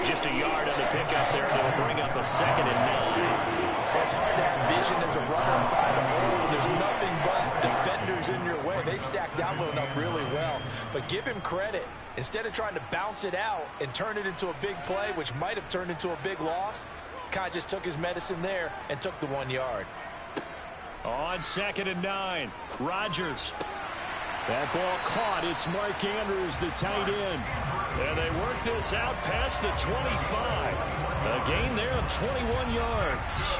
Just a yard on the pickup there, and it'll bring up a 2nd and 9. Well, it's hard to have vision as a runner and find a hole when there's nothing but defenders in your way. They stacked that one up really well. But give him credit. Instead of trying to bounce it out and turn it into a big play, which might have turned into a big loss, kind of just took his medicine there and took the 1 yard. On 2nd and 9, Rodgers. That ball caught. It's Mark Andrews, the tight end. And they work this out past the 25. A gain there of 21 yards.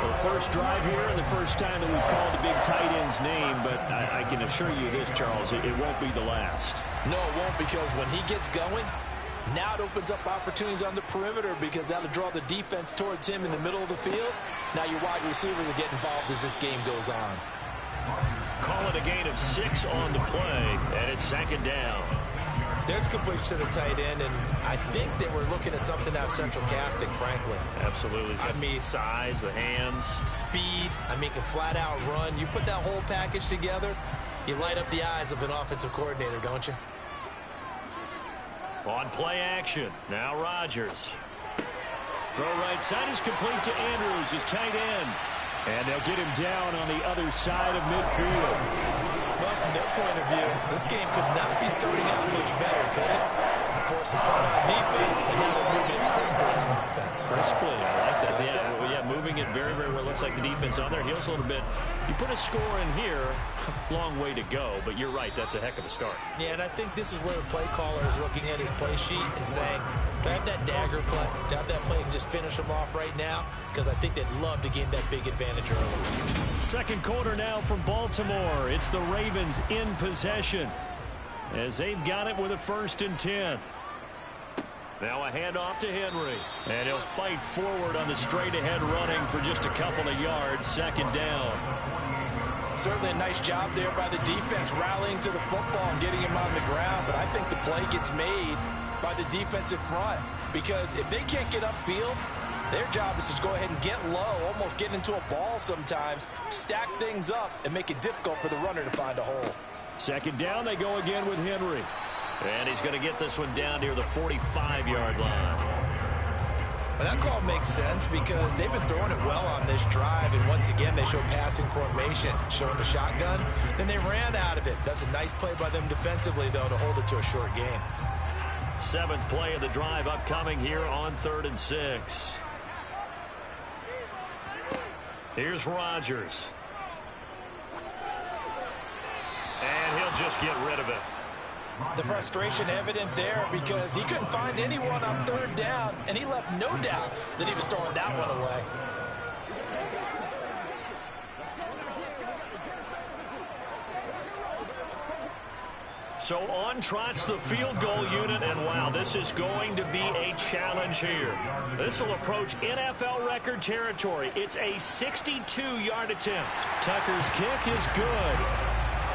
The first drive here and the first time that we've called a big tight end's name, but I can assure you this, Charles, it won't be the last. No, it won't, because when he gets going, now it opens up opportunities on the perimeter because that'll draw the defense towards him in the middle of the field. Now your wide receivers will get involved as this game goes on. Call it a gain of 6 on the play, and it's 2nd down. There's completion to the tight end, and I think that we're looking at something out of central casting, frankly. Absolutely. I mean, size, the hands. Speed. I mean, can flat out run. You put that whole package together, you light up the eyes of an offensive coordinator, don't you? On play action. Now Rodgers. Throw right side is complete to Andrews, his tight end. And they'll get him down on the other side of midfield. Well, from their point of view, this game could not be starting out much better, could it? Force a punt on defense, and now they're moving it crisply on offense. Crisply, I like that. Yeah, moving it very, very well. Looks like the defense on their heels a little bit. You put a score in here, long way to go, but you're right, that's a heck of a start. Yeah, and I think this is where the play caller is looking at his play sheet and saying, do I have that dagger play? Do I have that play and just finish them off right now? Because I think they'd love to gain that big advantage early. Second quarter now from Baltimore. It's the Ravens in possession as they've got it with a 1st and 10. Now a handoff to Henry. And he'll fight forward on the straight-ahead running for just a couple of yards. 2nd down. Certainly a nice job there by the defense rallying to the football and getting him on the ground. But I think the play gets made by the defensive front. Because if they can't get upfield, their job is to go ahead and get low, almost get into a ball sometimes, stack things up, and make it difficult for the runner to find a hole. 2nd down, they go again with Henry. And he's going to get this one down near the 45-yard line. Well, that call makes sense because they've been throwing it well on this drive, and once again they show passing formation, showing the shotgun. Then they ran out of it. That's a nice play by them defensively, though, to hold it to a short game. 7th play of the drive upcoming here on 3rd and 6. Here's Rodgers. And he'll just get rid of it. The frustration evident there because he couldn't find anyone on 3rd down, and he left no doubt that he was throwing that one away. So on trots the field goal unit, and wow, this is going to be a challenge here. This will approach NFL record territory. It's a 62-yard attempt. Tucker's kick is good.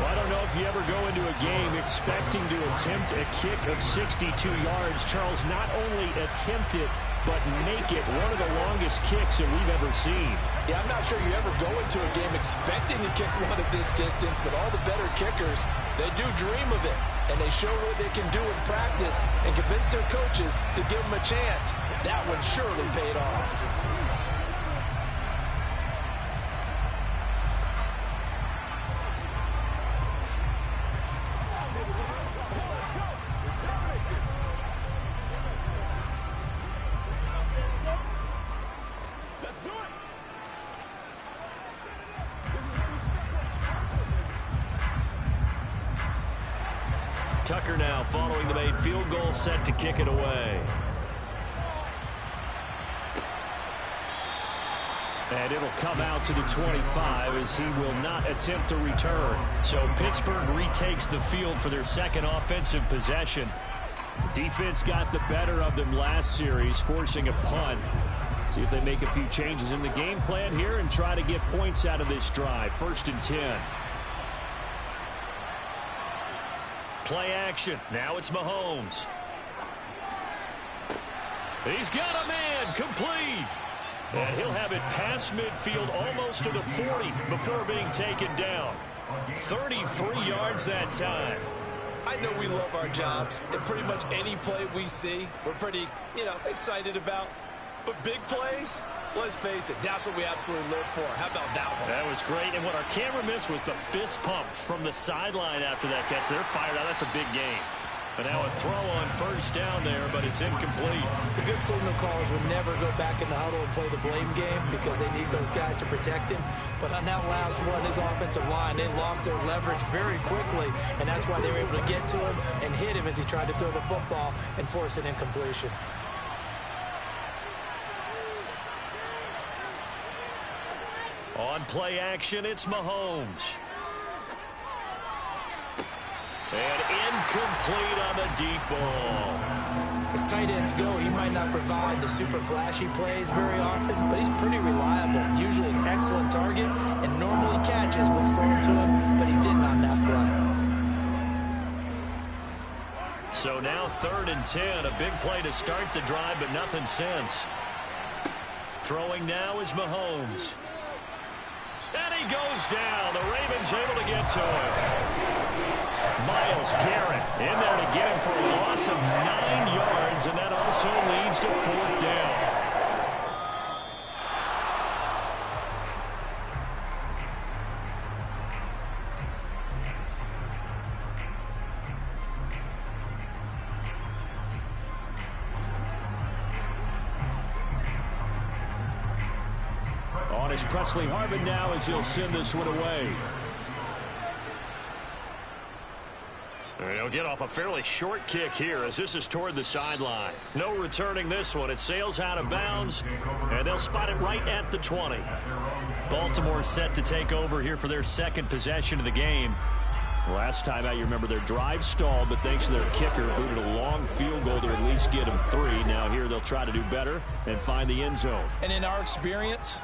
Well, I don't know if you ever go into a game expecting to attempt a kick of 62 yards. Charles, not only attempt it, but make it one of the longest kicks that we've ever seen. Yeah, I'm not sure you ever go into a game expecting to kick one of this distance, but all the better kickers, they do dream of it, and they show what they can do in practice and convince their coaches to give them a chance. That one surely paid off. Tucker now following the made field goal, set to kick it away. And it'll come out to the 25 as he will not attempt to return. So Pittsburgh retakes the field for their second offensive possession. Defense got the better of them last series, forcing a punt. See if they make a few changes in the game plan here and try to get points out of this drive. 1st and 10. Play action. Now it's Mahomes. He's got a man complete. And he'll have it past midfield almost to the 40 before being taken down. 33 yards that time. I know we love our jobs, and pretty much any play we see, we're pretty, excited about. But big plays, let's face it, that's what we absolutely live for. How about that one? That was great, and what our camera missed was the fist pump from the sideline after that catch. They're fired out. That's a big game. But now a throw on first down there, but it's incomplete. The good signal callers would never go back in the huddle and play the blame game because they need those guys to protect him. But on that last one, his offensive line, they lost their leverage very quickly, and that's why they were able to get to him and hit him as he tried to throw the football and force an incompletion. On play action, it's Mahomes. And incomplete on the deep ball. As tight ends go, he might not provide the super flashy plays very often, but he's pretty reliable. Usually an excellent target and normally catches what's thrown to him, but he didn't on that play. So now 3rd and 10. A big play to start the drive, but nothing since. Throwing now is Mahomes. And he goes down. The Ravens able to get to him. Myles Garrett in there to get him for a loss of 9 yards, and that also leads to 4th down. On is Presley Harvin now as he'll send this one away. He'll get off a fairly short kick here as this is toward the sideline. No returning this one. It sails out of bounds, and they'll spot it right at the 20. Baltimore set to take over here for their 2nd possession of the game. Last time out, you remember their drive stalled, but thanks to their kicker, booted a long field goal to at least get them 3. Now here they'll try to do better and find the end zone. And in our experience,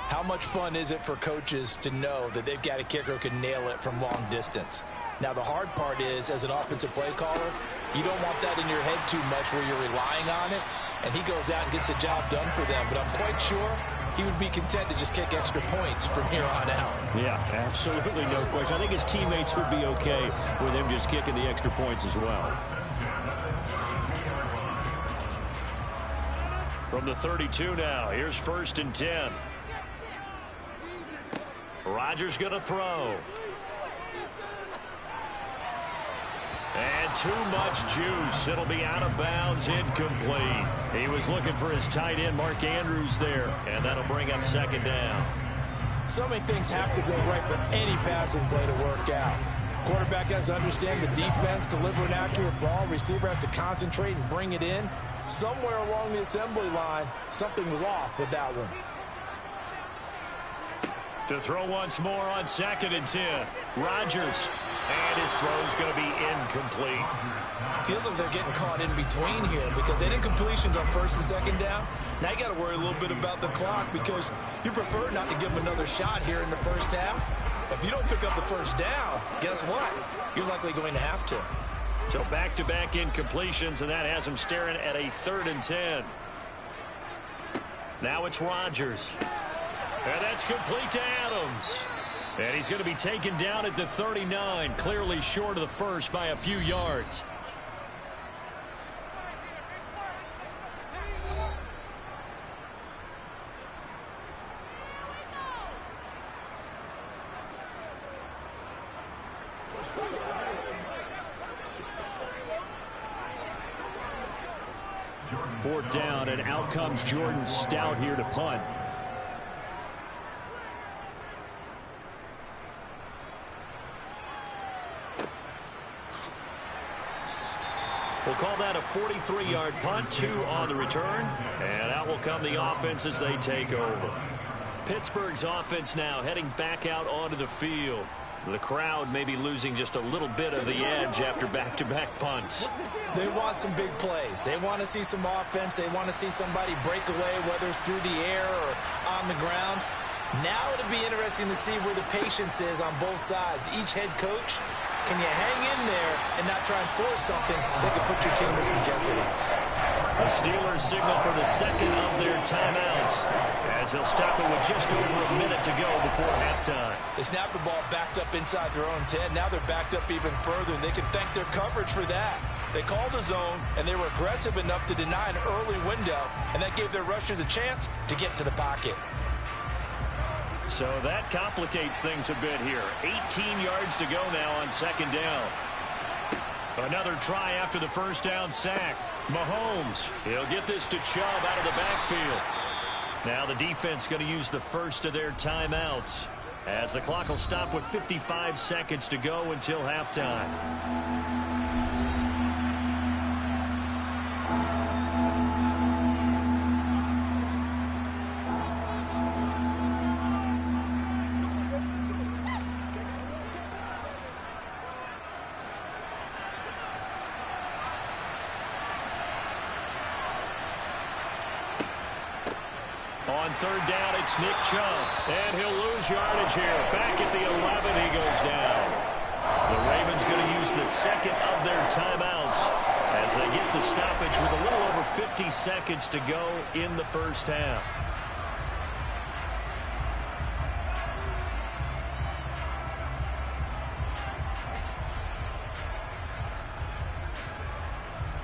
how much fun is it for coaches to know that they've got a kicker who can nail it from long distance? Now, the hard part is, as an offensive play caller, you don't want that in your head too much where you're relying on it, and he goes out and gets the job done for them. But I'm quite sure he would be content to just kick extra points from here on out. Yeah, absolutely no question. I think his teammates would be okay with him just kicking the extra points as well. From the 32 now, here's 1st and 10. Rodgers going to throw. And too much juice. It'll be out of bounds, incomplete. He was looking for his tight end, Mark Andrews, there. And that'll bring up 2nd down. So many things have to go right for any passing play to work out. Quarterback has to understand the defense, deliver an accurate ball. Receiver has to concentrate and bring it in. Somewhere along the assembly line, something was off with that one. To throw once more on 2nd and 10. Rodgers. And his throw's going to be incomplete. Feels like they're getting caught in between here because they did incompletions on 1st and 2nd down. Now you got to worry a little bit about the clock because you prefer not to give them another shot here in the first half. If you don't pick up the 1st down, guess what? You're likely going to have to. So back-to-back incompletions, and that has him staring at a 3rd and 10. Now it's Rodgers. And that's complete to Adams. And he's going to be taken down at the 39, clearly short of the 1st by a few yards. Fourth down, and out comes Jordan Stout here to punt. We'll call that a 43-yard punt, 2 on the return, and out will come the offense as they take over. Pittsburgh's offense now heading back out onto the field. The crowd may be losing just a little bit of the edge after back-to-back punts. They want some big plays. They want to see some offense. They want to see somebody break away, whether it's through the air or on the ground. Now it'll be interesting to see where the patience is on both sides. Each head coach, can you hang in there and not try and force something that could put your team in some jeopardy? The Steelers signal for the 2nd of their timeouts as as they'll stop it with just over a minute to go before halftime. They snapped the ball backed up inside their own 10. Now they're backed up even further, and they can thank their coverage for that. They called the zone, and they were aggressive enough to deny an early window, and that gave their rushers a chance to get to the pocket. So that complicates things a bit here. 18 yards to go now on second down. Another try after the first down sack. Mahomes, he'll get this to Chubb out of the backfield. Now the defense going to use the first of their timeouts, as the clock will stop with 55 seconds to go until halftime. On third down, it's Nick Chubb, and he'll lose yardage here. Back at the 11, he goes down. The Ravens going to use the second of their timeouts as they get the stoppage with a little over 50 seconds to go in the first half.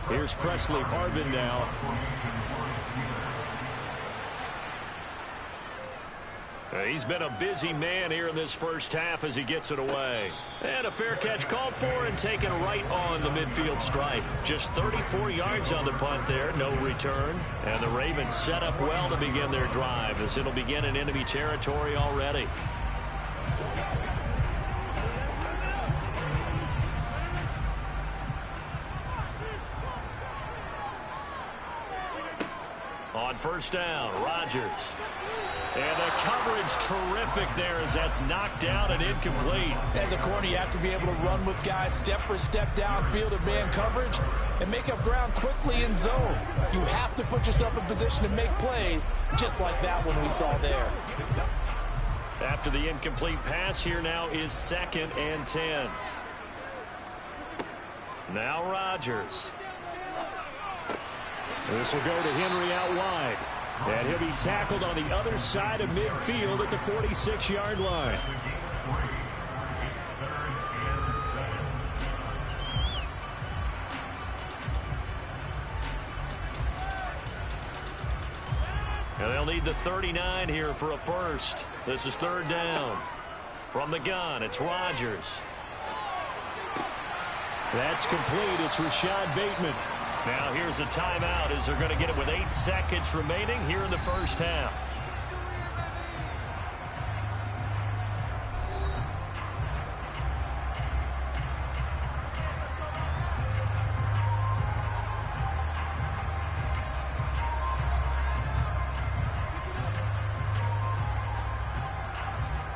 Here's Presley Harvin now. He's been a busy man here in this first half as he gets it away. And a fair catch called for and taken right on the midfield stripe. Just 34 yards on the punt there, no return. And the Ravens set up well to begin their drive as it'll begin in enemy territory already. On first down, Rodgers. And the coverage terrific there as that's knocked down and incomplete. As a corner, you have to be able to run with guys step for step downfield of man coverage and make up ground quickly in zone. You have to put yourself in position to make plays, just like that one we saw there. After the incomplete pass, here now is 2nd and 10. Now Rodgers. This will go to Henry out wide. And he'll be tackled on the other side of midfield at the 46-yard line. And they'll need the 39 here for a first. This is third down. From the gun, it's Rodgers. That's complete. It's Rashad Bateman. Now here's a timeout as they're going to get it with 8 seconds remaining here in the first half.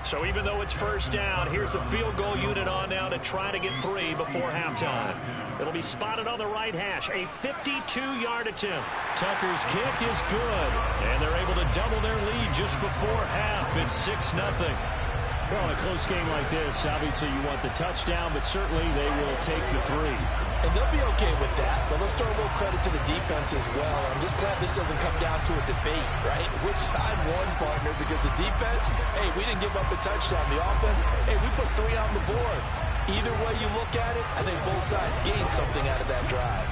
So even though it's first down, here's the field goal unit on now to try to get 3 before halftime. It'll be spotted on the right hash, a 52-yard attempt. Tucker's kick is good, and they're able to double their lead just before half. It's 6-0. Well, in a close game like this, obviously you want the touchdown, but certainly they will take the 3. And they'll be okay with that, but let's throw a little credit to the defense as well. I'm just glad this doesn't come down to a debate, right? Which side won, partner? Because the defense, hey, we didn't give up a touchdown. The offense, hey, we put 3 on the board. Either way you look at it, I think both sides gained something out of that drive.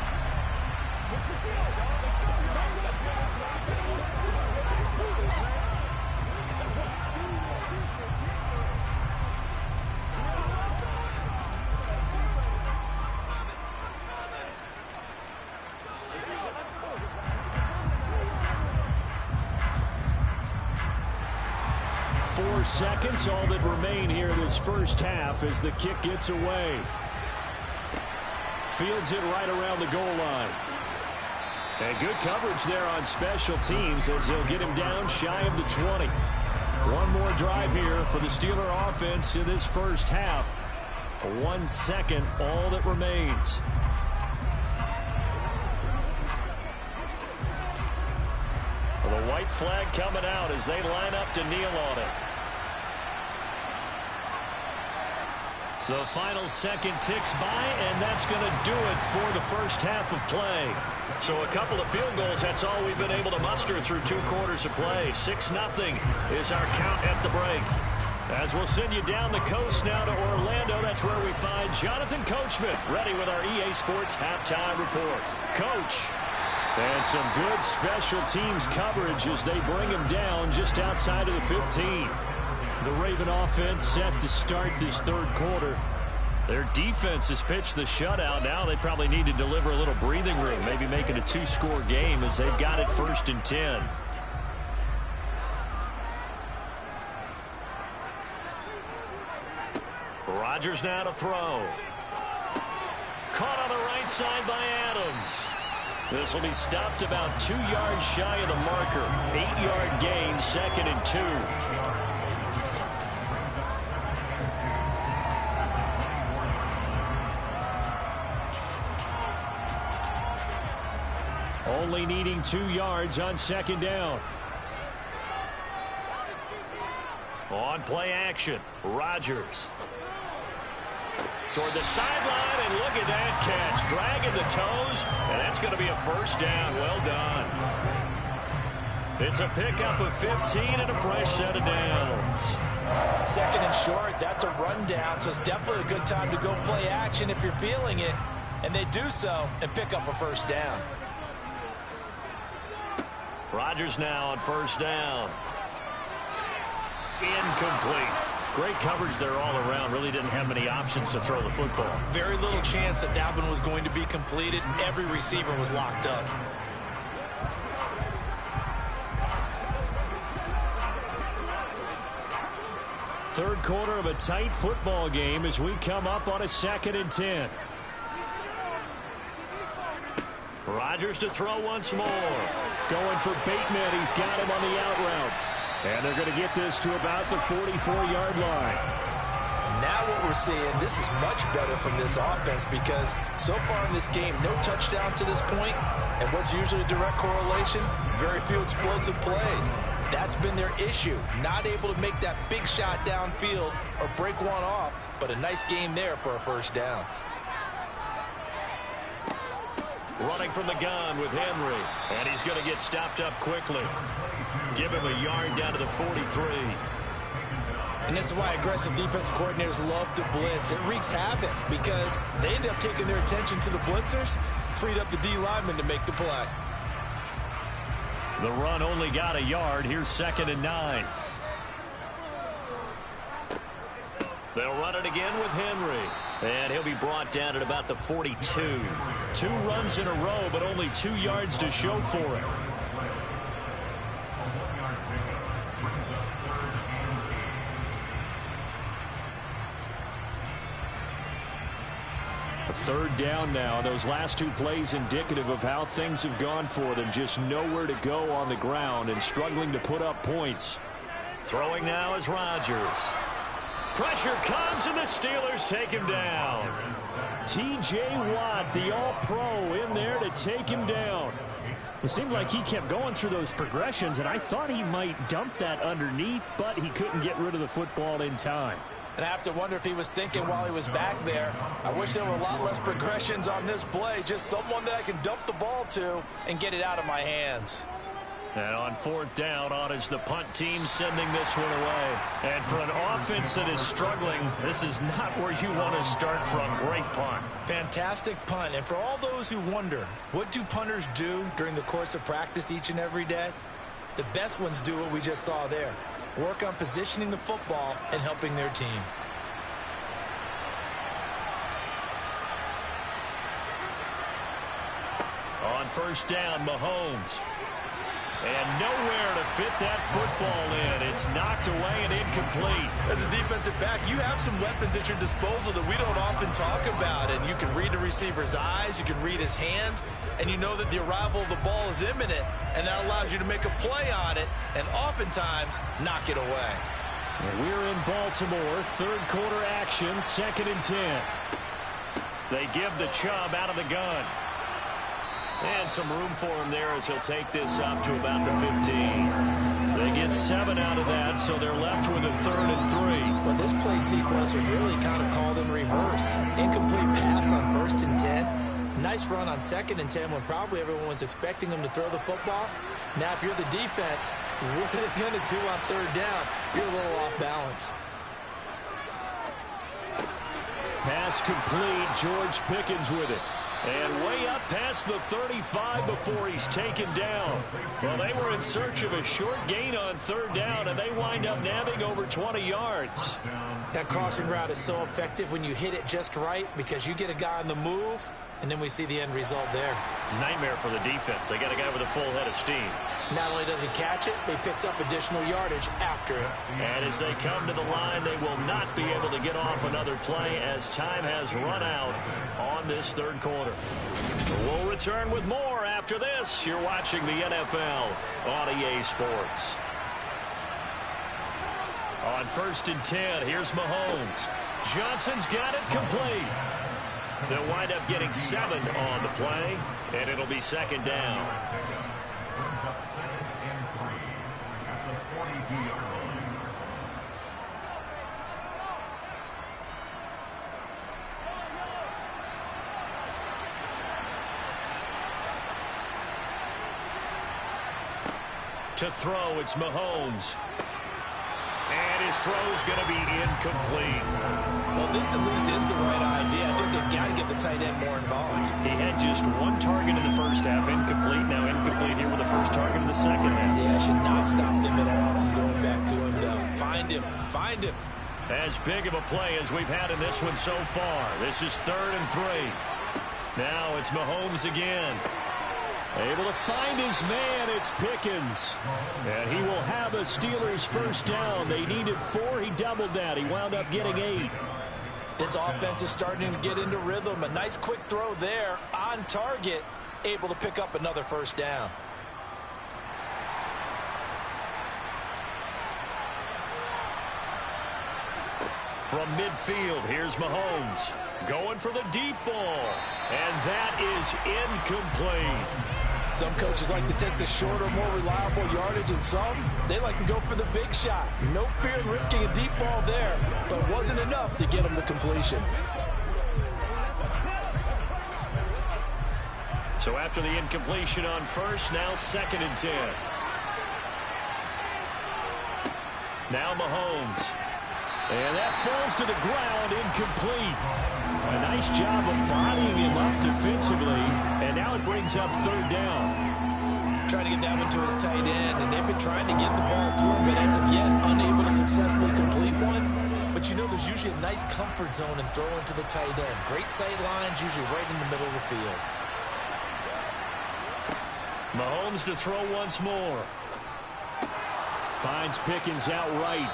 Seconds, all that remain here in this first half as the kick gets away. Fields it right around the goal line. And good coverage there on special teams as they'll get him down shy of the 20. One more drive here for the Steeler offense in this first half. 1 second, all that remains. Well, the white flag coming out as they line up to kneel on it. The final second ticks by, and that's going to do it for the first half of play. So a couple of field goals, that's all we've been able to muster through 2 quarters of play. 6-0 is our count at the break. As we'll send you down the coast now to Orlando, that's where we find Jonathan Coachman, ready with our EA Sports Halftime Report. Coach. And some good special teams coverage as they bring him down just outside of the 15. The Raven offense set to start this third quarter. Their defense has pitched the shutout. Now they probably need to deliver a little breathing room, maybe make it a 2-score game as they've got it 1st and 10. Rodgers now to throw. Caught on the right side by Adams. This will be stopped about 2 yards shy of the marker. 8-yard gain, 2nd and 2. Only needing 2 yards on 2nd down. On play action, Rodgers. Toward the sideline, and look at that catch. Dragging the toes, and that's going to be a 1st down. Well done. It's a pickup of 15 and a fresh set of downs. 2nd and short, that's a rundown, so it's definitely a good time to go play action if you're feeling it. And they do so and pick up a 1st down. Rodgers now on 1st down. Incomplete. Great coverage there all around. Really didn't have many options to throw the football. Very little chance that that one was going to be completed. Every receiver was locked up. Third quarter of a tight football game as we come up on a 2nd and 10. Rodgers to throw once more. Going for Bateman. He's got him on the out route. And they're going to get this to about the 44-yard line. Now what we're seeing, this is much better from this offense because so far in this game, no touchdown to this point. And what's usually a direct correlation? Very few explosive plays. That's been their issue. Not able to make that big shot downfield or break one off. But a nice game there for a 1st down. Running from the gun with Henry. And he's going to get stopped up quickly. Give him a yard down to the 43. And this is why aggressive defensive coordinators love to blitz. It wreaks havoc because they end up taking their attention to the blitzers, freed up the D lineman to make the play. The run only got a yard. Here's 2nd and 9. They'll run it again with Henry. And he'll be brought down at about the 42. 2 runs in a row, but only 2 yards to show for it. A 3rd down now. Those last 2 plays indicative of how things have gone for them. Just nowhere to go on the ground and struggling to put up points. Throwing now is Rodgers. Pressure comes, and the Steelers take him down. T.J. Watt, the All-Pro, in there to take him down. It seemed like he kept going through those progressions, and I thought he might dump that underneath, but he couldn't get rid of the football in time. And I have to wonder if he was thinking while he was back there, I wish there were a lot less progressions on this play, just someone that I can dump the ball to and get it out of my hands. And on 4th down, on is the punt team sending this one away. And for an offense that is struggling, this is not where you want to start from. Great punt. Fantastic punt. And for all those who wonder, what do punters do during the course of practice each and every day? The best ones do what we just saw there. Work on positioning the football and helping their team. On 1st down, Mahomes. And nowhere to fit that football in. It's knocked away and incomplete. As a defensive back, you have some weapons at your disposal that we don't often talk about. And you can read the receiver's eyes, you can read his hands, and you know that the arrival of the ball is imminent. And that allows you to make a play on it and oftentimes knock it away. We're in Baltimore. 3rd quarter action, 2nd and 10. They give the Chubb out of the gun. And some room for him there as he'll take this up to about the 15. They get 7 out of that, so they're left with a 3rd and 3. Well, this play sequence was really kind of called in reverse. Incomplete pass on 1st and 10. Nice run on 2nd and 10 when probably everyone was expecting him to throw the football. Now, if you're the defense, what are they going to do on 3rd down? You're a little off balance. Pass complete. George Pickens with it. And way up past the 35 before he's taken down. Well, they were in search of a short gain on 3rd down, and they wind up nabbing over 20 yards. That crossing route is so effective when you hit it just right because you get a guy on the move, and then we see the end result there. It's a nightmare for the defense. They got a guy with a full head of steam. Not only does he catch it, he picks up additional yardage after it. And as they come to the line, they will not be able to get off another play as time has run out on this 3rd quarter. We'll return with more after this. You're watching the NFL on EA Sports. On 1st and 10, here's Mahomes. Johnson's got it complete. They'll wind up getting 7 on the play, and it'll be 2nd down. To throw, it's Mahomes. And his throw's going to be incomplete. Well, this at least is the right idea. I think they've got to get the tight end more involved. He had just 1 target in the first half, incomplete. Now incomplete here with the first target in the second half. Yeah, should not stop them at all from going back to him. Find him. Find him. As big of a play as we've had in this one so far. This is 3rd and 3. Now it's Mahomes again. Able to find his man, it's Pickens. And he will have a Steelers first down. They needed 4, he doubled that. He wound up getting 8. This offense is starting to get into rhythm. A nice quick throw there on target. Able to pick up another first down. From midfield, here's Mahomes. Going for the deep ball. And that is incomplete. Some coaches like to take the shorter, more reliable yardage, and some, they like to go for the big shot. No fear in risking a deep ball there, but wasn't enough to get them the completion. So after the incompletion on 1st, now 2nd and 10. Now Mahomes. And that falls to the ground, incomplete. A nice job of bodying him up defensively, and now it brings up 3rd down. Trying to get that one to his tight end, and they've been trying to get the ball to him, but as of yet, unable to successfully complete one. But you know there's usually a nice comfort zone in throwing to the tight end. Great sight lines, usually right in the middle of the field. Mahomes to throw once more. Finds Pickens outright.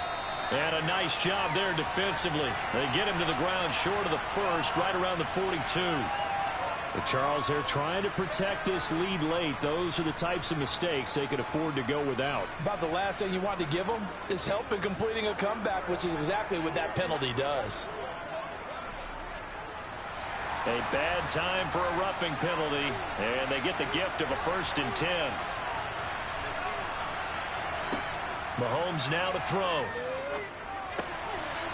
And a nice job there defensively. They get him to the ground short of the 1st, right around the 42. But Charles, they're trying to protect this lead late. Those are the types of mistakes they could afford to go without. About the last thing you want to give them is help in completing a comeback, which is exactly what that penalty does. A bad time for a roughing penalty, and they get the gift of a 1st and 10. Mahomes now to throw.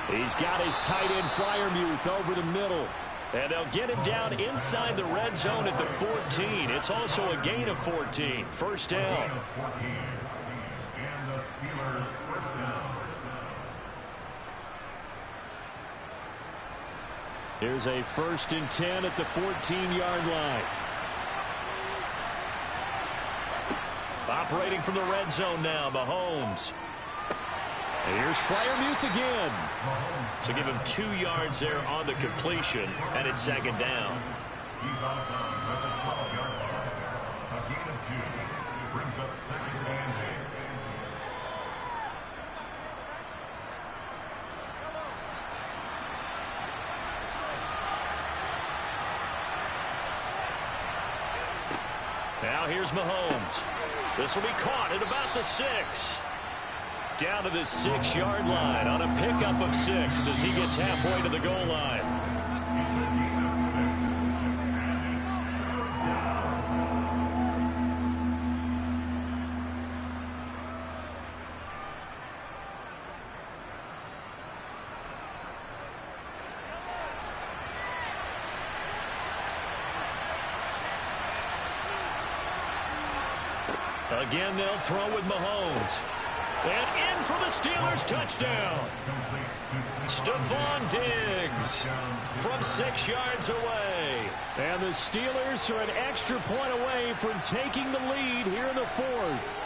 He's got his tight end Freiermuth over the middle. And they'll get him down inside the red zone at the 14. It's also a gain of 14. First down. Here's a 1st and 10 at the 14-yard line. Operating from the red zone now, Mahomes. And here's Freiermuth again. So give him 2 yards there on the completion, and it's 2nd down. Now here's Mahomes. This will be caught at about the 6. Down to the 6-yard line on a pickup of 6 as he gets halfway to the goal line. Again, they'll throw with Mahomes. And in for the Steelers touchdown. Stephon Diggs from 6 yards away. And the Steelers are an extra point away from taking the lead here in the fourth.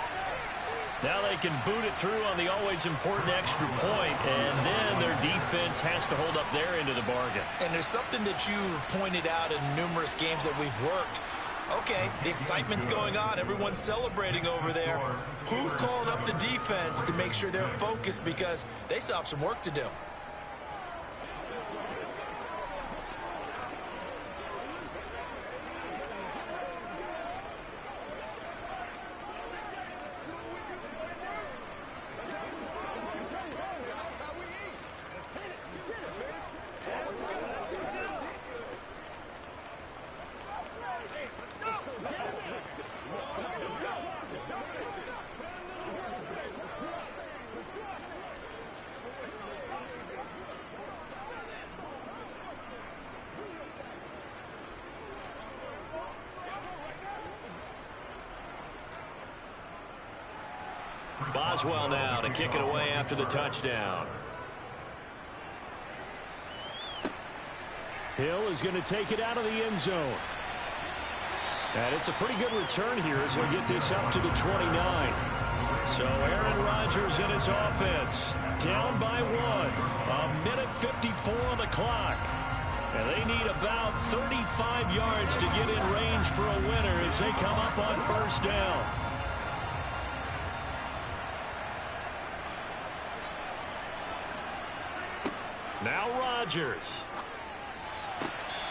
Now they can boot it through on the always important extra point, and then their defense has to hold up their end of the bargain. And there's something that you've pointed out in numerous games that we've worked. Okay, the excitement's going on. Everyone's celebrating over there. Who's calling up the defense to make sure they're focused, because they still have some work to do. Boswell now to kick it away after the touchdown. Hill is going to take it out of the end zone. And it's a pretty good return here as he'll get this up to the 29. So Aaron Rodgers and his offense down by 1. 1:54 on the clock. And they need about 35 yards to get in range for a winner as they come up on first down. Now Rodgers.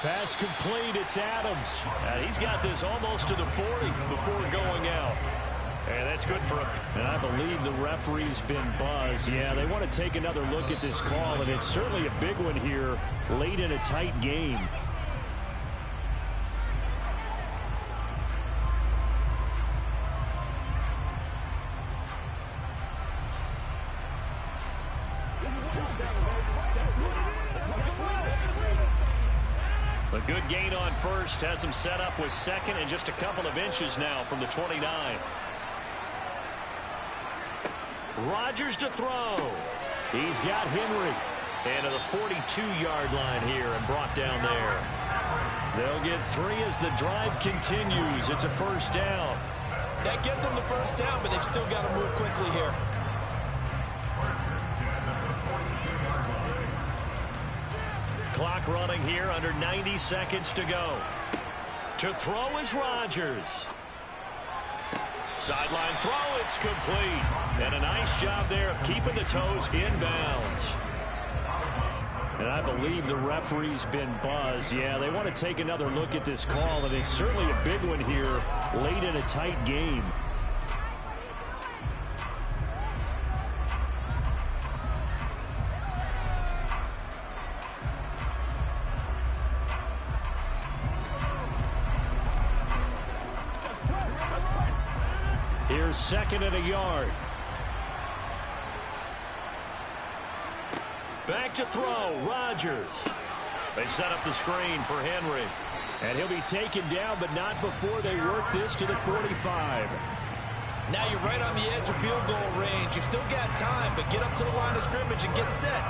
Pass complete. It's Adams. And he's got this almost to the 40 before going out. And that's good for him. And I believe the referee's been buzzed. Yeah, they want to take another look at this call, and it's certainly a big one here late in a tight game. A good gain on first has him set up with second and just a couple of inches now from the 29. Rodgers to throw. He's got Henry. And to the 42-yard line here and brought down there. They'll get 3 as the drive continues. It's a first down. That gets them the first down, but they've still got to move quickly here. Clock running here, under 90 seconds to go. To throw is Rodgers. Sideline throw, it's complete. And a nice job there of keeping the toes inbounds. And I believe the referee's been buzzed. Yeah, they want to take another look at this call, and it's certainly a big one here late in a tight game. Here's second and a yard. Back to throw, Rodgers. They set up the screen for Henry. And he'll be taken down, but not before they work this to the 45. Now you're right on the edge of field goal range. You've still got time, but get up to the line of scrimmage and get set.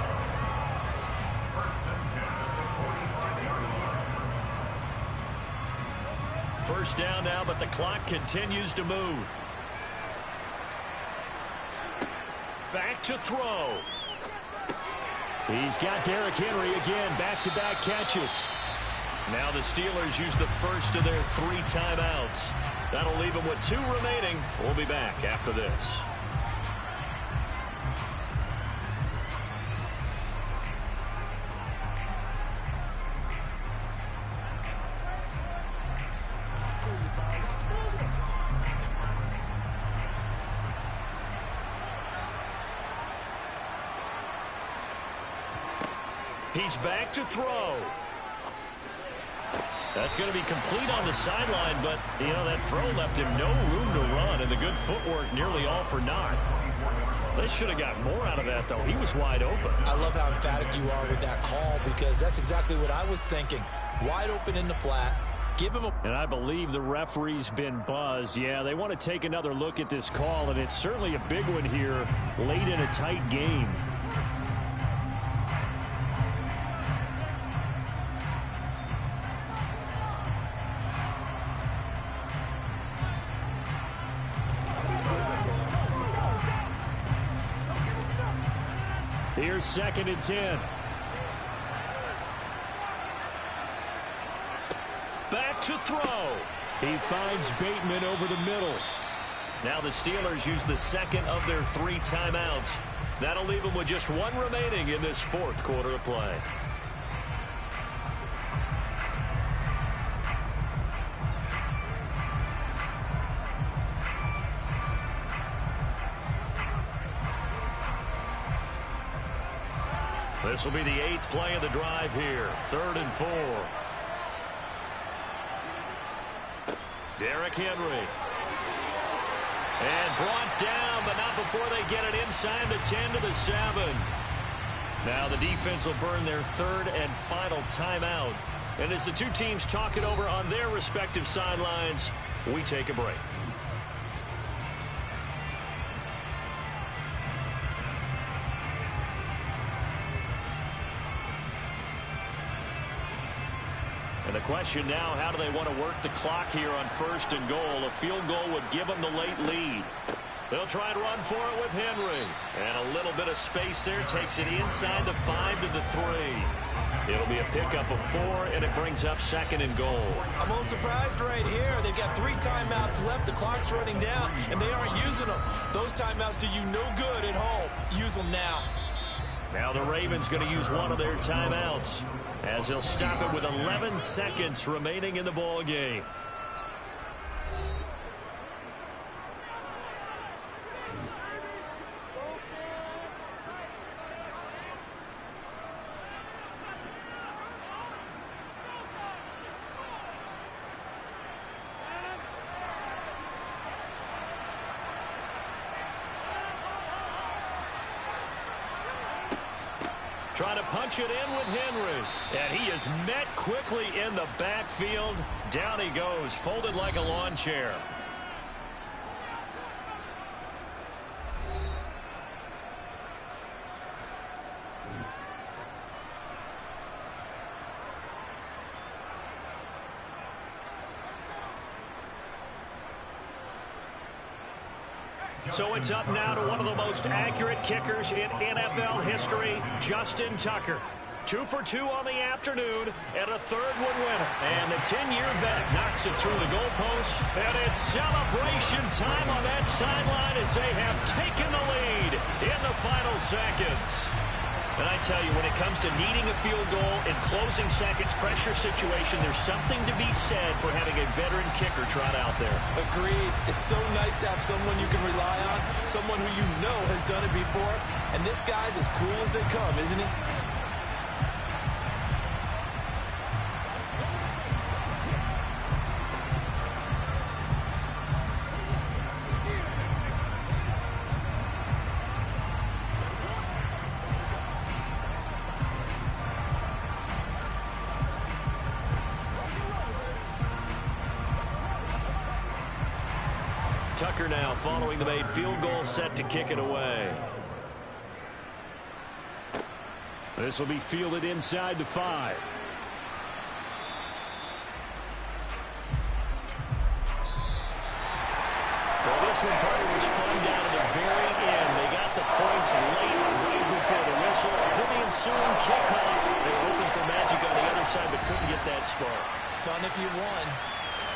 First down now, but the clock continues to move. Back to throw. He's got Derrick Henry again, back-to-back catches. Now the Steelers use the first of their 3 timeouts. That'll leave them with 2 remaining. We'll be back after this. He's back to throw. That's going to be complete on the sideline, but, you know, that throw left him no room to run, and the good footwork nearly all for naught. They should have got more out of that, though. He was wide open. I love how emphatic you are with that call, because that's exactly what I was thinking. Wide open in the flat. Give him a... And I believe the referee's been buzzed. Yeah, they want to take another look at this call, and it's certainly a big one here late in a tight game. Here's 2nd and 10. Back to throw. He finds Bateman over the middle. Now the Steelers use the 2nd of their 3 timeouts. That'll leave them with just 1 remaining in this 4th quarter of play. This will be the 8th play of the drive here. 3rd and 4. Derrick Henry. And brought down, but not before they get it inside the 10 to the 7. Now the defense will burn their 3rd and final timeout. And as the two teams talk it over on their respective sidelines, we take a break. And the question now, how do they want to work the clock here on 1st and goal? A field goal would give them the late lead. They'll try and run for it with Henry. And a little bit of space there takes it inside the 5 to the 3. It'll be a pickup of 4, and it brings up 2nd and goal. I'm a little surprised right here. They've got 3 timeouts left. The clock's running down, and they aren't using them. Those timeouts do you no good at home. Use them now. Now the Ravens going to use one of their timeouts as he'll stop it with 11 seconds remaining in the ball game. Trying to punch it in with Henry. And he is met quickly in the backfield. Down he goes, folded like a lawn chair. So it's up now to one of the most accurate kickers in NFL history, Justin Tucker. 2 for 2 on the afternoon, and a 3rd one winner. And the 10-year vet knocks it through the goalpost, and it's celebration time on that sideline as they have taken the lead in the final seconds. And I tell you, when it comes to needing a field goal in closing seconds, pressure situation, there's something to be said for having a veteran kicker trot out there. Agreed. It's so nice to have someone you can rely on, someone who you know has done it before. And this guy's as cool as they come, isn't he? Tucker now following the made field goal, set to kick it away. This will be fielded inside the 5. Well, this one probably was fun down to the very end. They got the points late, right before the whistle. Then the ensuing kickoff. They were hoping for magic on the other side, but couldn't get that spark. Fun if you won.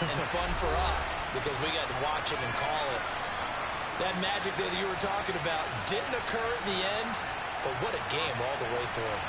And fun for us because we got to watch it and call it. That magic that you were talking about didn't occur in the end, but what a game all the way through.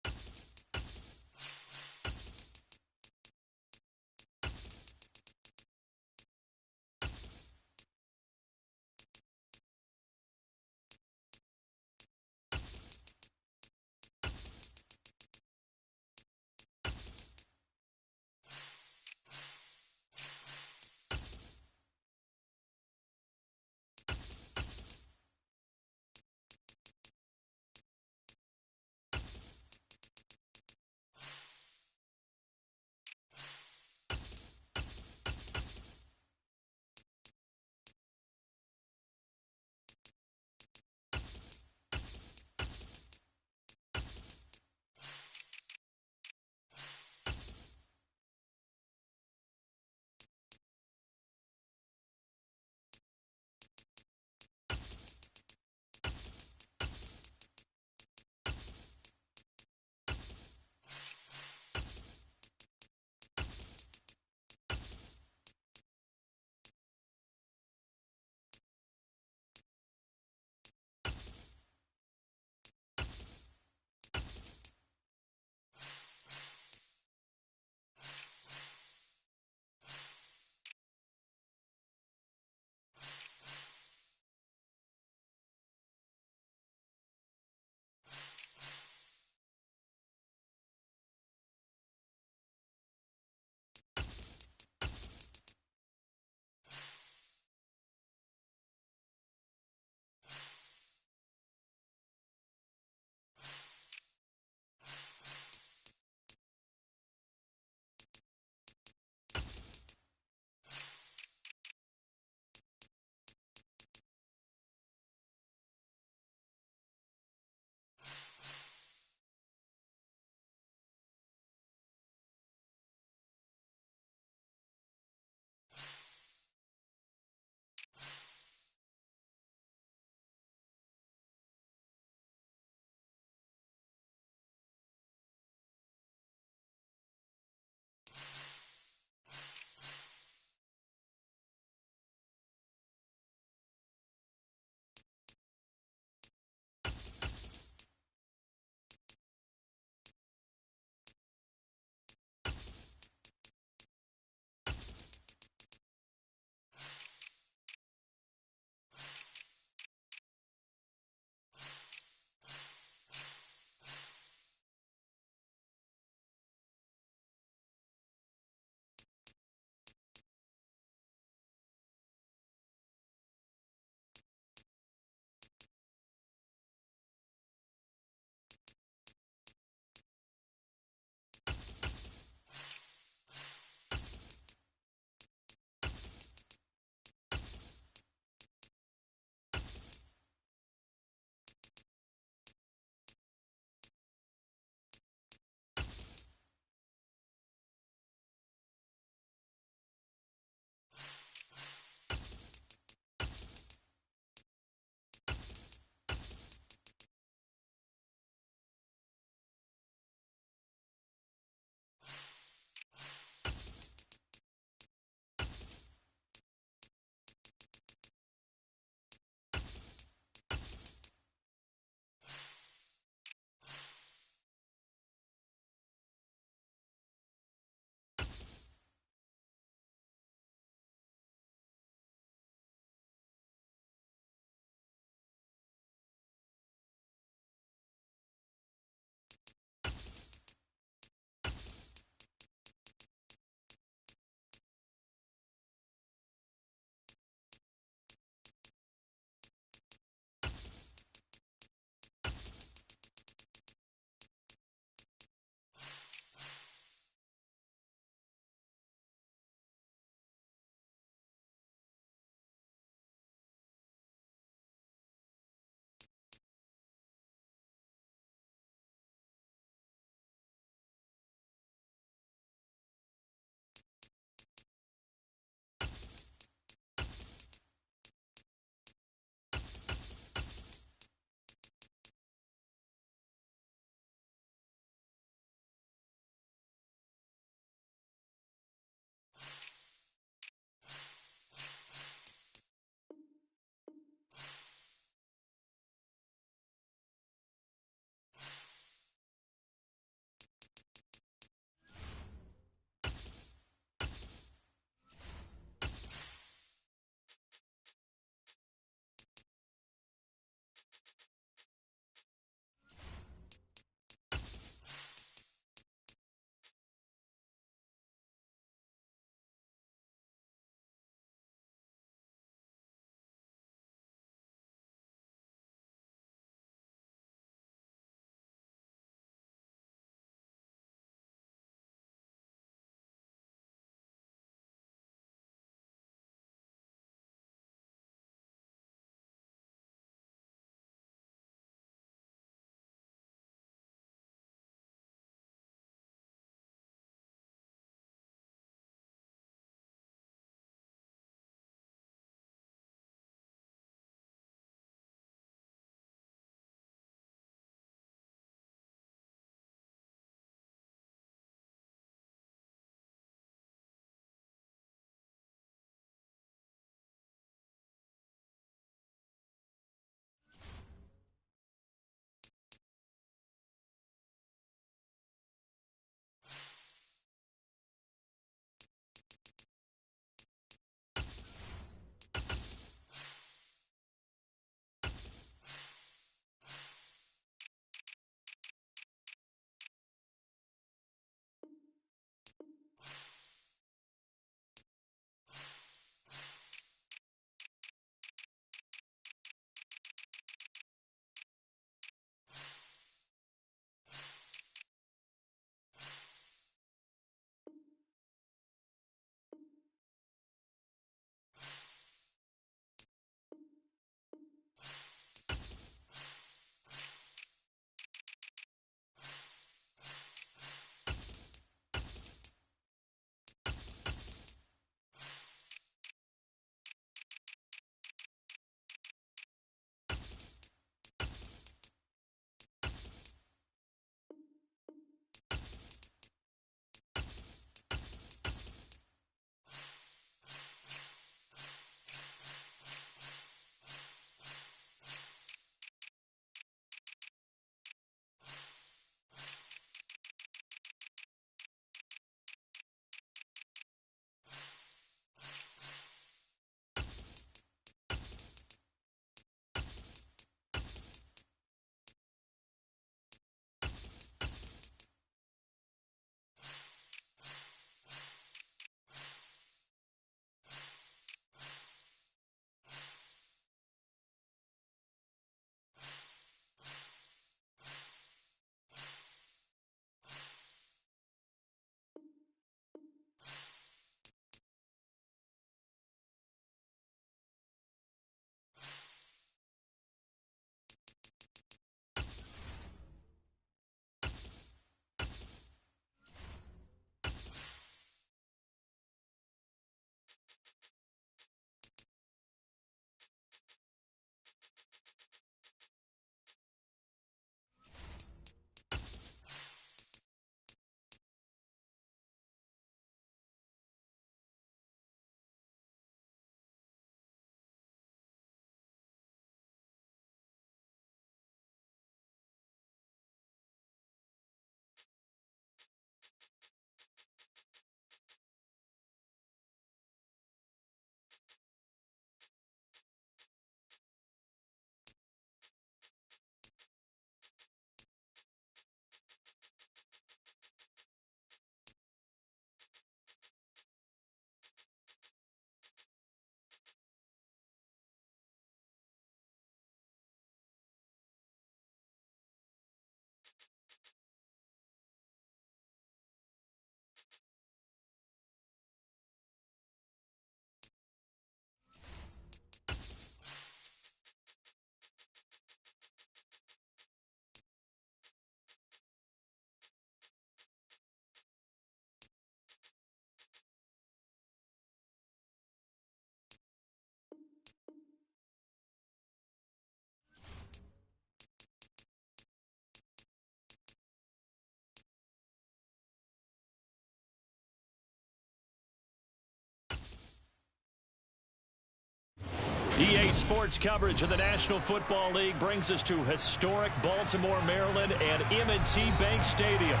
sports coverage of the National Football League brings us to historic Baltimore, Maryland, and M&T Bank Stadium.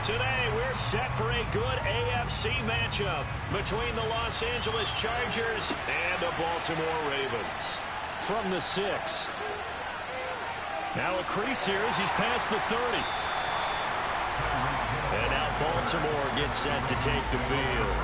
Today, we're set for a good AFC matchup between the Los Angeles Chargers and the Baltimore Ravens. From the 6. Now a crease here as he's past the 30. And now Baltimore gets set to take the field.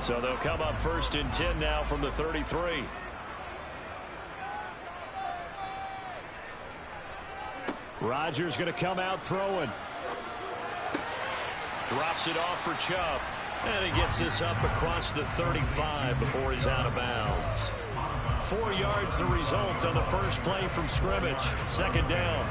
So they'll come up 1st and 10 now from the 33. Rodgers going to come out throwing. Drops it off for Chubb. And he gets this up across the 35 before he's out of bounds. 4 yards the result on the first play from scrimmage. 2nd down.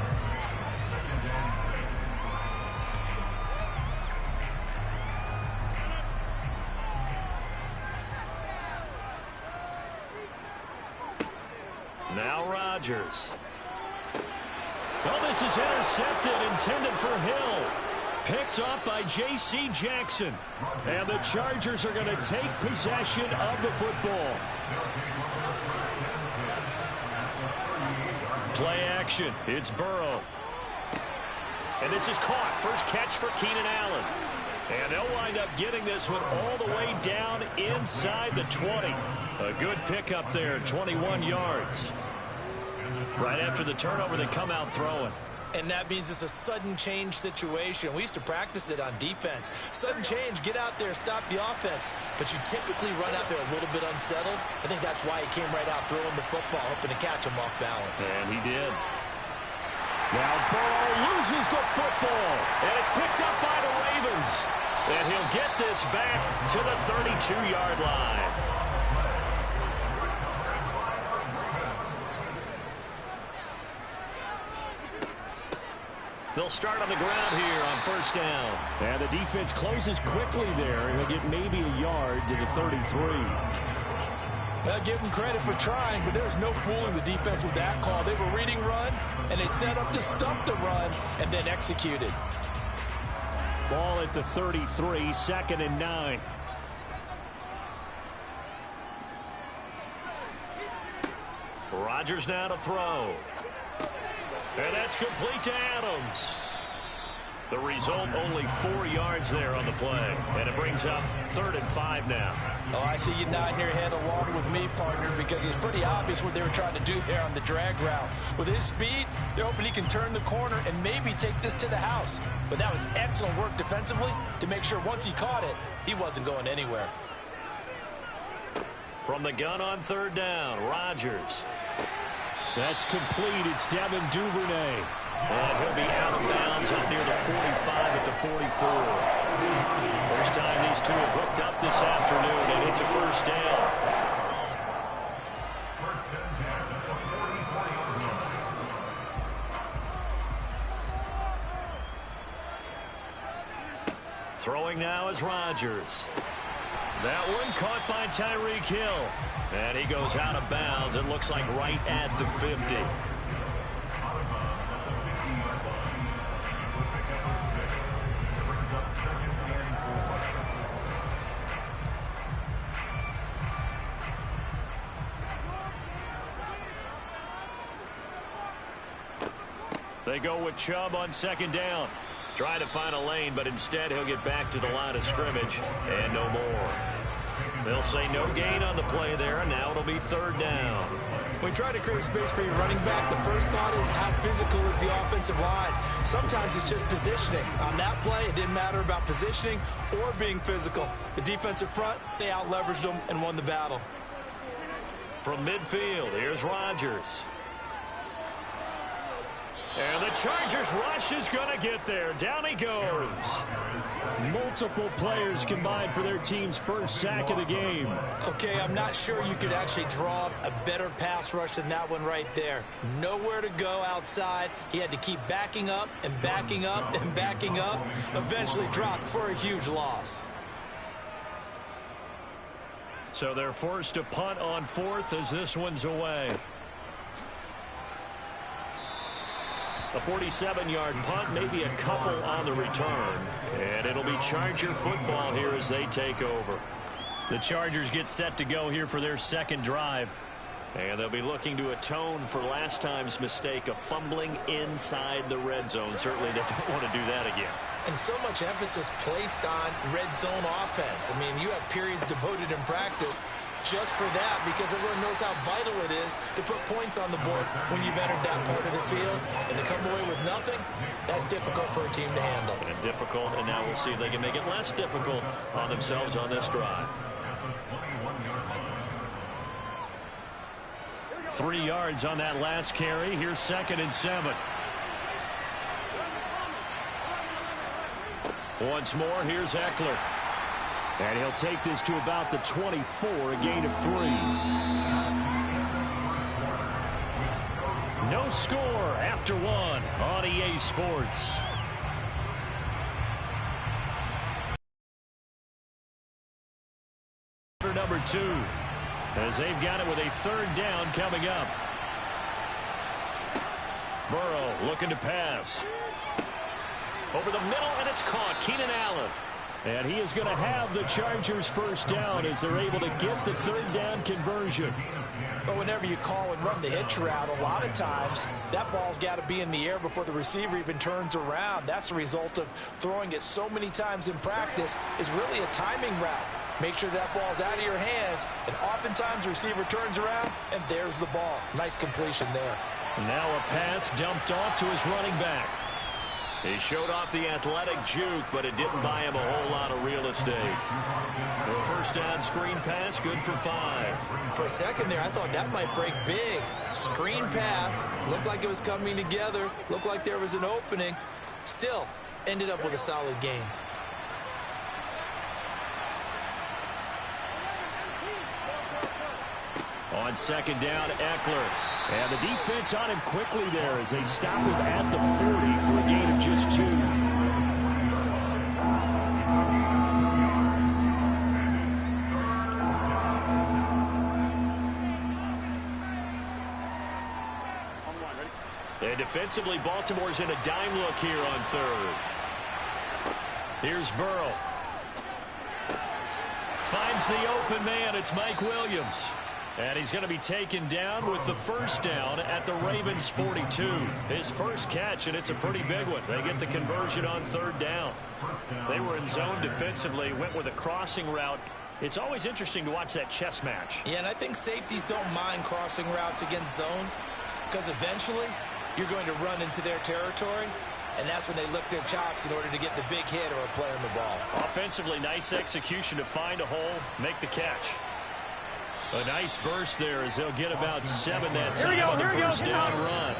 Now Rodgers. Well, this is intercepted, intended for Hill. Picked up by J.C. Jackson. And the Chargers are going to take possession of the football. Play action. It's Burrow. And this is caught. First catch for Keenan Allen. And they'll wind up getting this one all the way down inside the 20. A good pickup there, 21 yards. Right after the turnover, they come out throwing. And that means it's a sudden change situation. We used to practice it on defense. Sudden change, get out there, stop the offense. But you typically run out there a little bit unsettled. I think that's why he came right out throwing the football, hoping to catch him off balance. And he did. Now Burrow loses the football. And it's picked up by the Ravens. And he'll get this back to the 32-yard line. They'll start on the ground here on 1st down. And the defense closes quickly there. And he'll get maybe a yard to the 33. I'll give them credit for trying, but there's no fooling the defense with that call. They were reading run, and they set up to stop the run, and then executed. Ball at the 33, 2nd and 9. Rodgers now to throw. And that's complete to Adams. The result, only 4 yards there on the play. And it brings up 3rd and 5 now. Oh, I see you nodding your head along with me, partner, because it's pretty obvious what they were trying to do there on the drag route. With his speed, they're hoping he can turn the corner and maybe take this to the house. But that was excellent work defensively to make sure once he caught it, he wasn't going anywhere. From the gun on 3rd down, Rodgers. That's complete. It's Devin Duvernay. And he'll be out of bounds up near the 45 at the 44. First time these two have hooked up this afternoon, and it's a 1st down. Throwing now is Rodgers. That one caught by Tyreek Hill. And he goes out of bounds. It looks like right at the 50. They go with Chubb on 2nd down. Trying to find a lane, but instead he'll get back to the line of scrimmage and no more. They'll say no gain on the play there, and now it'll be 3rd down. When you try to create space for your running back, the first thought is how physical is the offensive line. Sometimes it's just positioning. On that play, it didn't matter about positioning or being physical. The defensive front, they out-leveraged them and won the battle. From midfield, here's Rodgers. And the Chargers rush is going to get there. Down he goes. Multiple players combined for their team's first sack of the game. Okay, I'm not sure you could actually draw a better pass rush than that one right there. Nowhere to go outside. He had to keep backing up and backing up and backing up. Eventually dropped for a huge loss. So they're forced to punt on 4th as this one's away. A 47-yard punt, maybe a couple on the return. And it'll be Charger football here as they take over. The Chargers get set to go here for their second drive. And they'll be looking to atone for last time's mistake of fumbling inside the red zone. Certainly they don't want to do that again. And so much emphasis placed on red zone offense. I mean, you have periods devoted in practice just for that, because everyone knows how vital it is to put points on the board when you've entered that part of the field. And to come away with nothing, that's difficult for a team to handle. And difficult, and now we'll see if they can make it less difficult on themselves on this drive. 3 yards on that last carry. Here's 2nd and 7. Once more, here's Eckler. And he'll take this to about the 24, a gain of 3. No score after 1 on EA Sports. Number 2. As they've got it with a 3rd down coming up. Burrow looking to pass. Over the middle, and it's caught. Keenan Allen. And he is going to have the Chargers' first down as they're able to get the 3rd down conversion. But whenever you call and run the hitch route, a lot of times that ball's got to be in the air before the receiver even turns around. That's the result of throwing it so many times in practice. Is really a timing route. Make sure that ball's out of your hands, and oftentimes the receiver turns around, and there's the ball. Nice completion there. Now a pass dumped off to his running back. He showed off the athletic juke, but it didn't buy him a whole lot of real estate. A first down screen pass, good for 5. For a second there, I thought that might break big. Screen pass, looked like it was coming together, looked like there was an opening. Still, ended up with a solid gain. On 2nd down, Eckler. And the defense on him quickly there as they stop him at the 40 for a gain of just 2. And defensively, Baltimore's in a dime look here on 3rd. Here's Burrow. Finds the open man. It's Mike Williams. And he's going to be taken down with the first down at the Ravens' 42. His first catch, and it's a pretty big one. They get the conversion on 3rd down. They were in zone defensively, went with a crossing route. It's always interesting to watch that chess match. Yeah, and I think safeties don't mind crossing routes against zone, because eventually you're going to run into their territory, and that's when they lick their chops in order to get the big hit or a play on the ball. Offensively, nice execution to find a hole, make the catch. A nice burst there as they'll get about 7 that time on the first down run.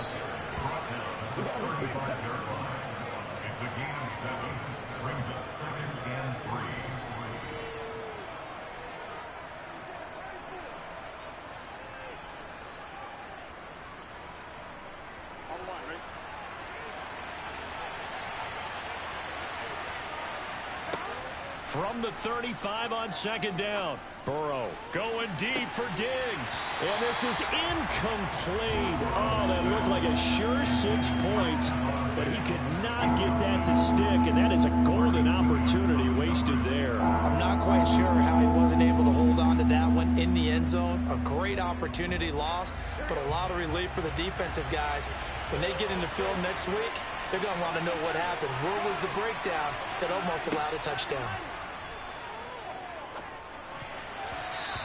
From the 35 on 2nd down. Burrow going deep for Diggs. And this is incomplete. Oh, that looked like a sure 6 points. But he could not get that to stick. And that is a golden opportunity wasted there. I'm not quite sure how he wasn't able to hold on to that one in the end zone. A great opportunity lost, but a lot of relief for the defensive guys. When they get into film next week, they're going to want to know what happened. Where was the breakdown that almost allowed a touchdown?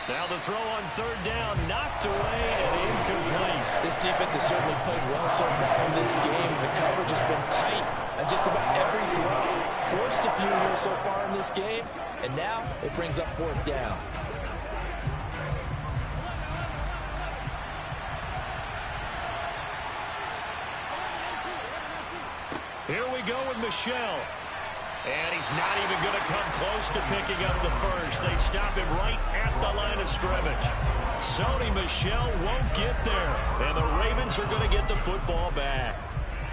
Now the throw on 3rd down, knocked away and incomplete. This defense has certainly played well so far in this game. The coverage has been tight on just about every throw. Forced a few here so far in this game, and now it brings up 4th down. Here we go with Michel. And he's not even going to come close to picking up the first. They stop him right at the line of scrimmage. Sony Michel won't get there. And the Ravens are going to get the football back.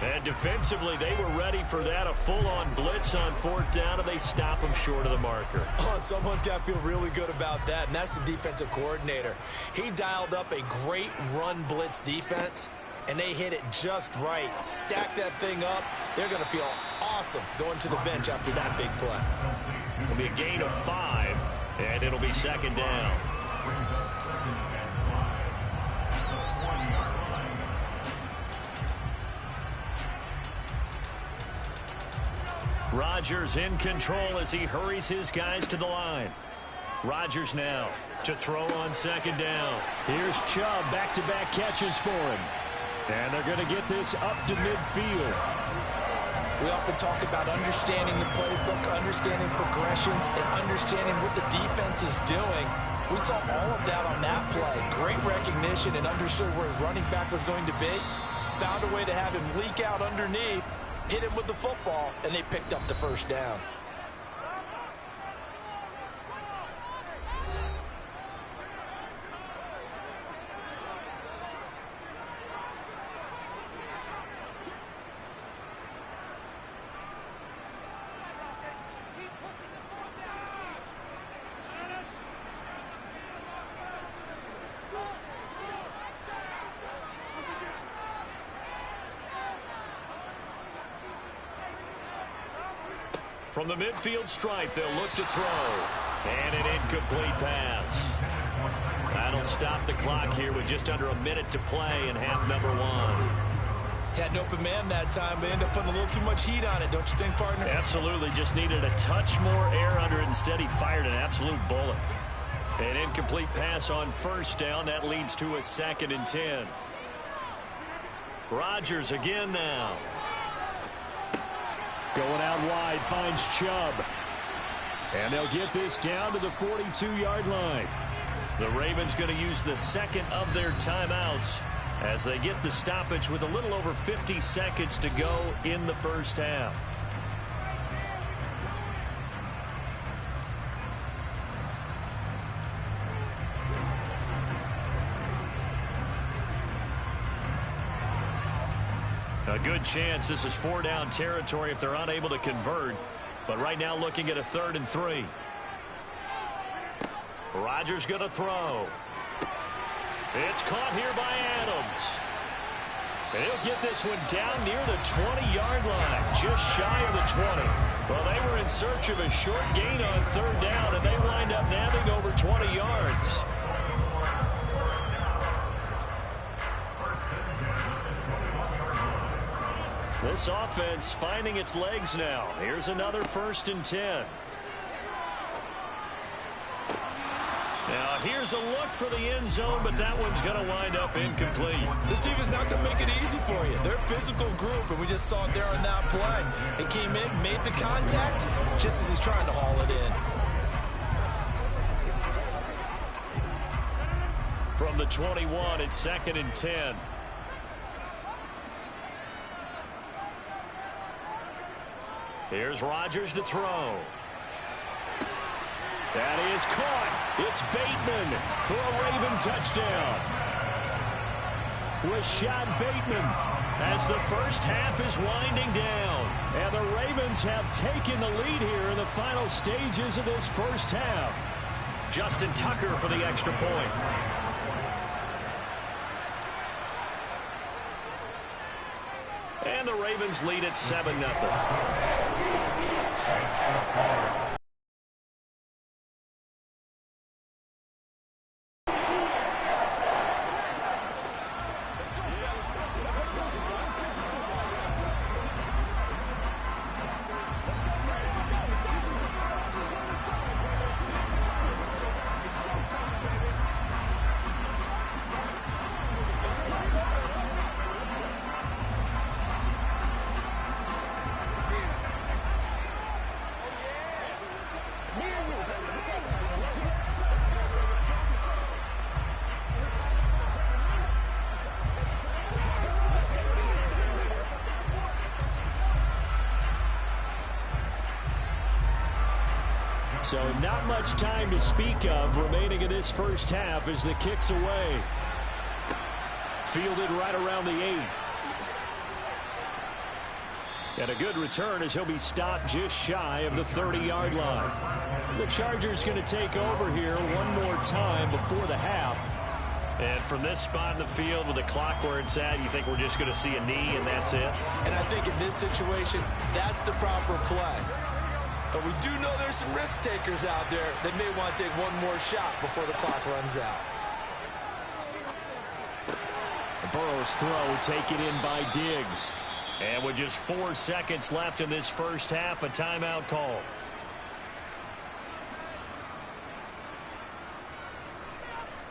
And defensively, they were ready for that. A full-on blitz on 4th down, and they stop him short of the marker. Oh, someone's got to feel really good about that, and that's the defensive coordinator. He dialed up a great run blitz defense, and they hit it just right. Stack that thing up. They're going to feel awesome going to the bench after that big play. It'll be a gain of 5, and it'll be second down. Rodgers in control as he hurries his guys to the line. Rodgers now to throw on second down. Here's Chubb, back-to-back catches for him. And they're going to get this up to midfield. We often talk about understanding the playbook, understanding progressions, and understanding what the defense is doing. We saw all of that on that play. Great recognition and understood where his running back was going to be. Found a way to have him leak out underneath, hit him with the football, and they picked up the first down. From the midfield stripe, they'll look to throw. And an incomplete pass. That'll stop the clock here with just under a minute to play in half number 1. Had an open man that time, but ended up putting a little too much heat on it, don't you think, partner? Absolutely. Just needed a touch more air under it. Instead, he fired an absolute bullet. An incomplete pass on first down. That leads to a 2nd and 10. Rodgers again now. Going out wide, finds Chubb. And they'll get this down to the 42-yard line. The Ravens going to use the second of their timeouts as they get the stoppage with a little over 50 seconds to go in the first half. A good chance this is 4-down territory if they're unable to convert. But right now looking at a 3rd and 3. Rodgers going to throw. It's caught here by Adams. And he'll get this one down near the 20-yard line, just shy of the 20. Well, they were in search of a short gain on 3rd down, and they wind up nabbing over 20 yards. This offense finding its legs now. Here's another 1st and 10. Now here's a look for the end zone, but that one's going to wind up incomplete. This team is not going to make it easy for you. They're a physical group, and we just saw it there on that play. It came in, made the contact, just as he's trying to haul it in. From the 21, it's 2nd and 10. Here's Rodgers to throw. That is caught. It's Bateman for a Raven touchdown. Rashad Bateman as the first half is winding down. And the Ravens have taken the lead here in the final stages of this first half. Justin Tucker for the extra point. And the Ravens lead at 7-0. So not much time to speak of remaining in this first half as the kick's away. Fielded right around the 8. And a good return as he'll be stopped just shy of the 30-yard line. The Chargers going to take over here one more time before the half. And from this spot in the field with the clock where it's at, you think we're just going to see a knee and that's it? And I think in this situation, that's the proper play. But we do know there's some risk takers out there that may want to take one more shot before the clock runs out. Burrow's throw taken in by Diggs. And with just 4 seconds left in this first half, a timeout call.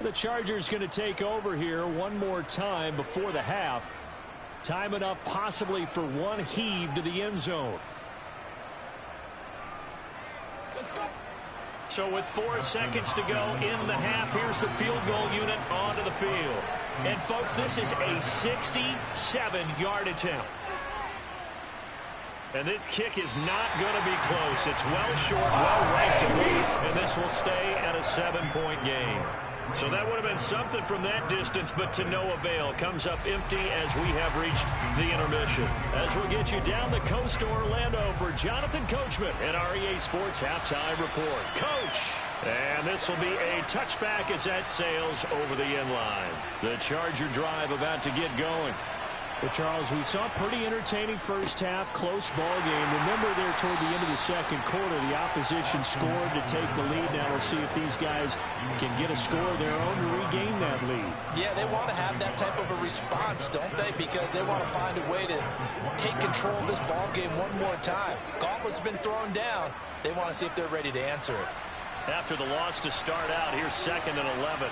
The Chargers going to take over here one more time before the half. Time enough possibly for one heave to the end zone. So with 4 seconds to go in the half, here's the field goal unit onto the field. And folks, this is a 67-yard attempt. And this kick is not going to be close. It's well short, well right to beat, and this will stay at a 7-point game. So that would have been something from that distance, but to no avail. Comes up empty as we have reached the intermission. As we'll get you down the coast to Orlando for Jonathan Coachman at REA Sports Halftime Report. Coach! And this will be a touchback as that sails over the end line. The Charger drive about to get going. Well, Charles, we saw a pretty entertaining first half, close ball game. Remember there toward the end of the second quarter, the opposition scored to take the lead. Now we'll see if these guys can get a score of their own to regain that lead. Yeah, they want to have that type of a response, don't they? Because they want to find a way to take control of this ball game one more time. Gauntlet's been thrown down. They want to see if they're ready to answer it. After the loss to start out, here's 2nd and 11.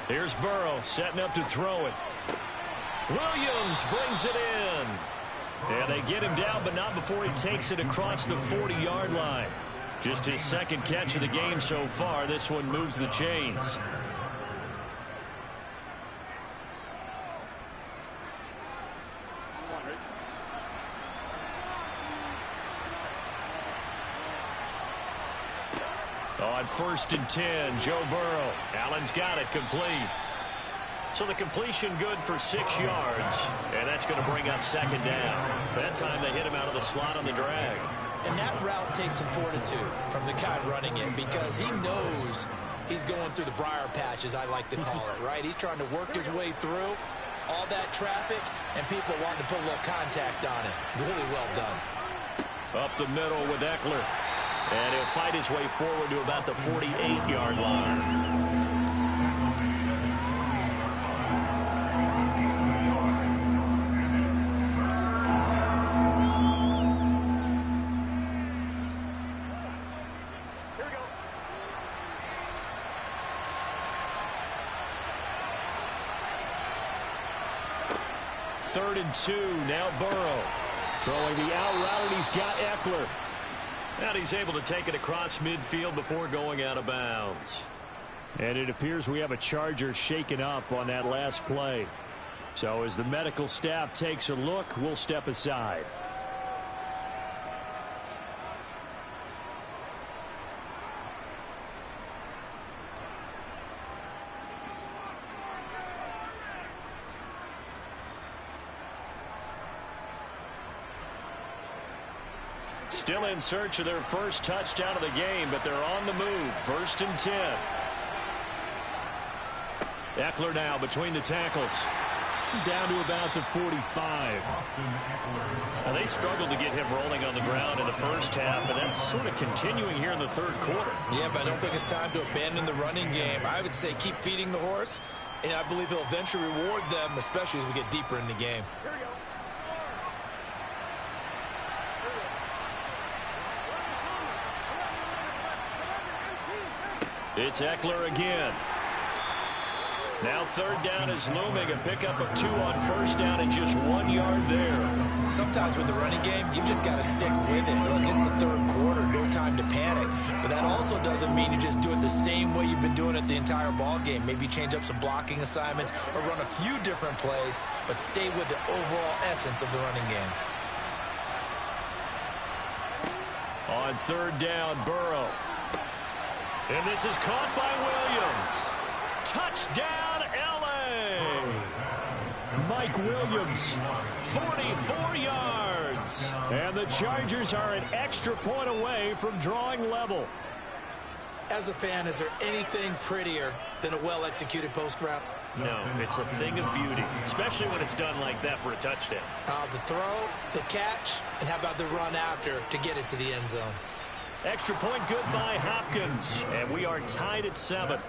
Here's Burrow setting up to throw it. Williams brings it in. And they get him down, but not before he takes it across the 40-yard line. Just his 2nd catch of the game so far. This one moves the chains. On 1st and 10, Joe Burrow. Allen's got it complete. So the completion good for 6 yards. And that's going to bring up 2nd down. That time they hit him out of the slot on the drag. And that route takes some fortitude from the guy running it because he knows he's going through the briar patch, as I like to call it, right? He's trying to work his way through all that traffic and people wanting to put a little contact on it. Really well done. Up the middle with Eckler. And he'll fight his way forward to about the 48-yard line. Here we go. Third and 2, now Burrow. Throwing the out route, and he's got Eckler. And he's able to take it across midfield before going out of bounds. And it appears we have a Charger shaken up on that last play. So as the medical staff takes a look, we'll step aside. Still in search of their first touchdown of the game, but they're on the move. 1st and 10. Eckler now between the tackles. Down to about the 45. Now they struggled to get him rolling on the ground in the first half, and that's sort of continuing here in the 3rd quarter. Yeah, but I don't think it's time to abandon the running game. I would say keep feeding the horse, and I believe he'll eventually reward them, especially as we get deeper in the game. It's Eckler again. Now 3rd down is looming. A pickup of 2 on 1st down and just 1 yard there. Sometimes with the running game, you've just got to stick with it. Look, it's the 3rd quarter, no time to panic. But that also doesn't mean you just do it the same way you've been doing it the entire ball game. Maybe change up some blocking assignments or run a few different plays, but stay with the overall essence of the running game. On 3rd down, Burrow. And this is caught by Williams. Touchdown, L.A. Mike Williams, 44 yards. yards. And the Chargers are an extra point away from drawing level. As a fan, is there anything prettier than a well-executed post route? No, it's a thing of beauty, especially when it's done like that for a touchdown. The throw, the catch, and how about the run after to get it to the end zone? Extra point good by Hopkins, and we are tied at 7.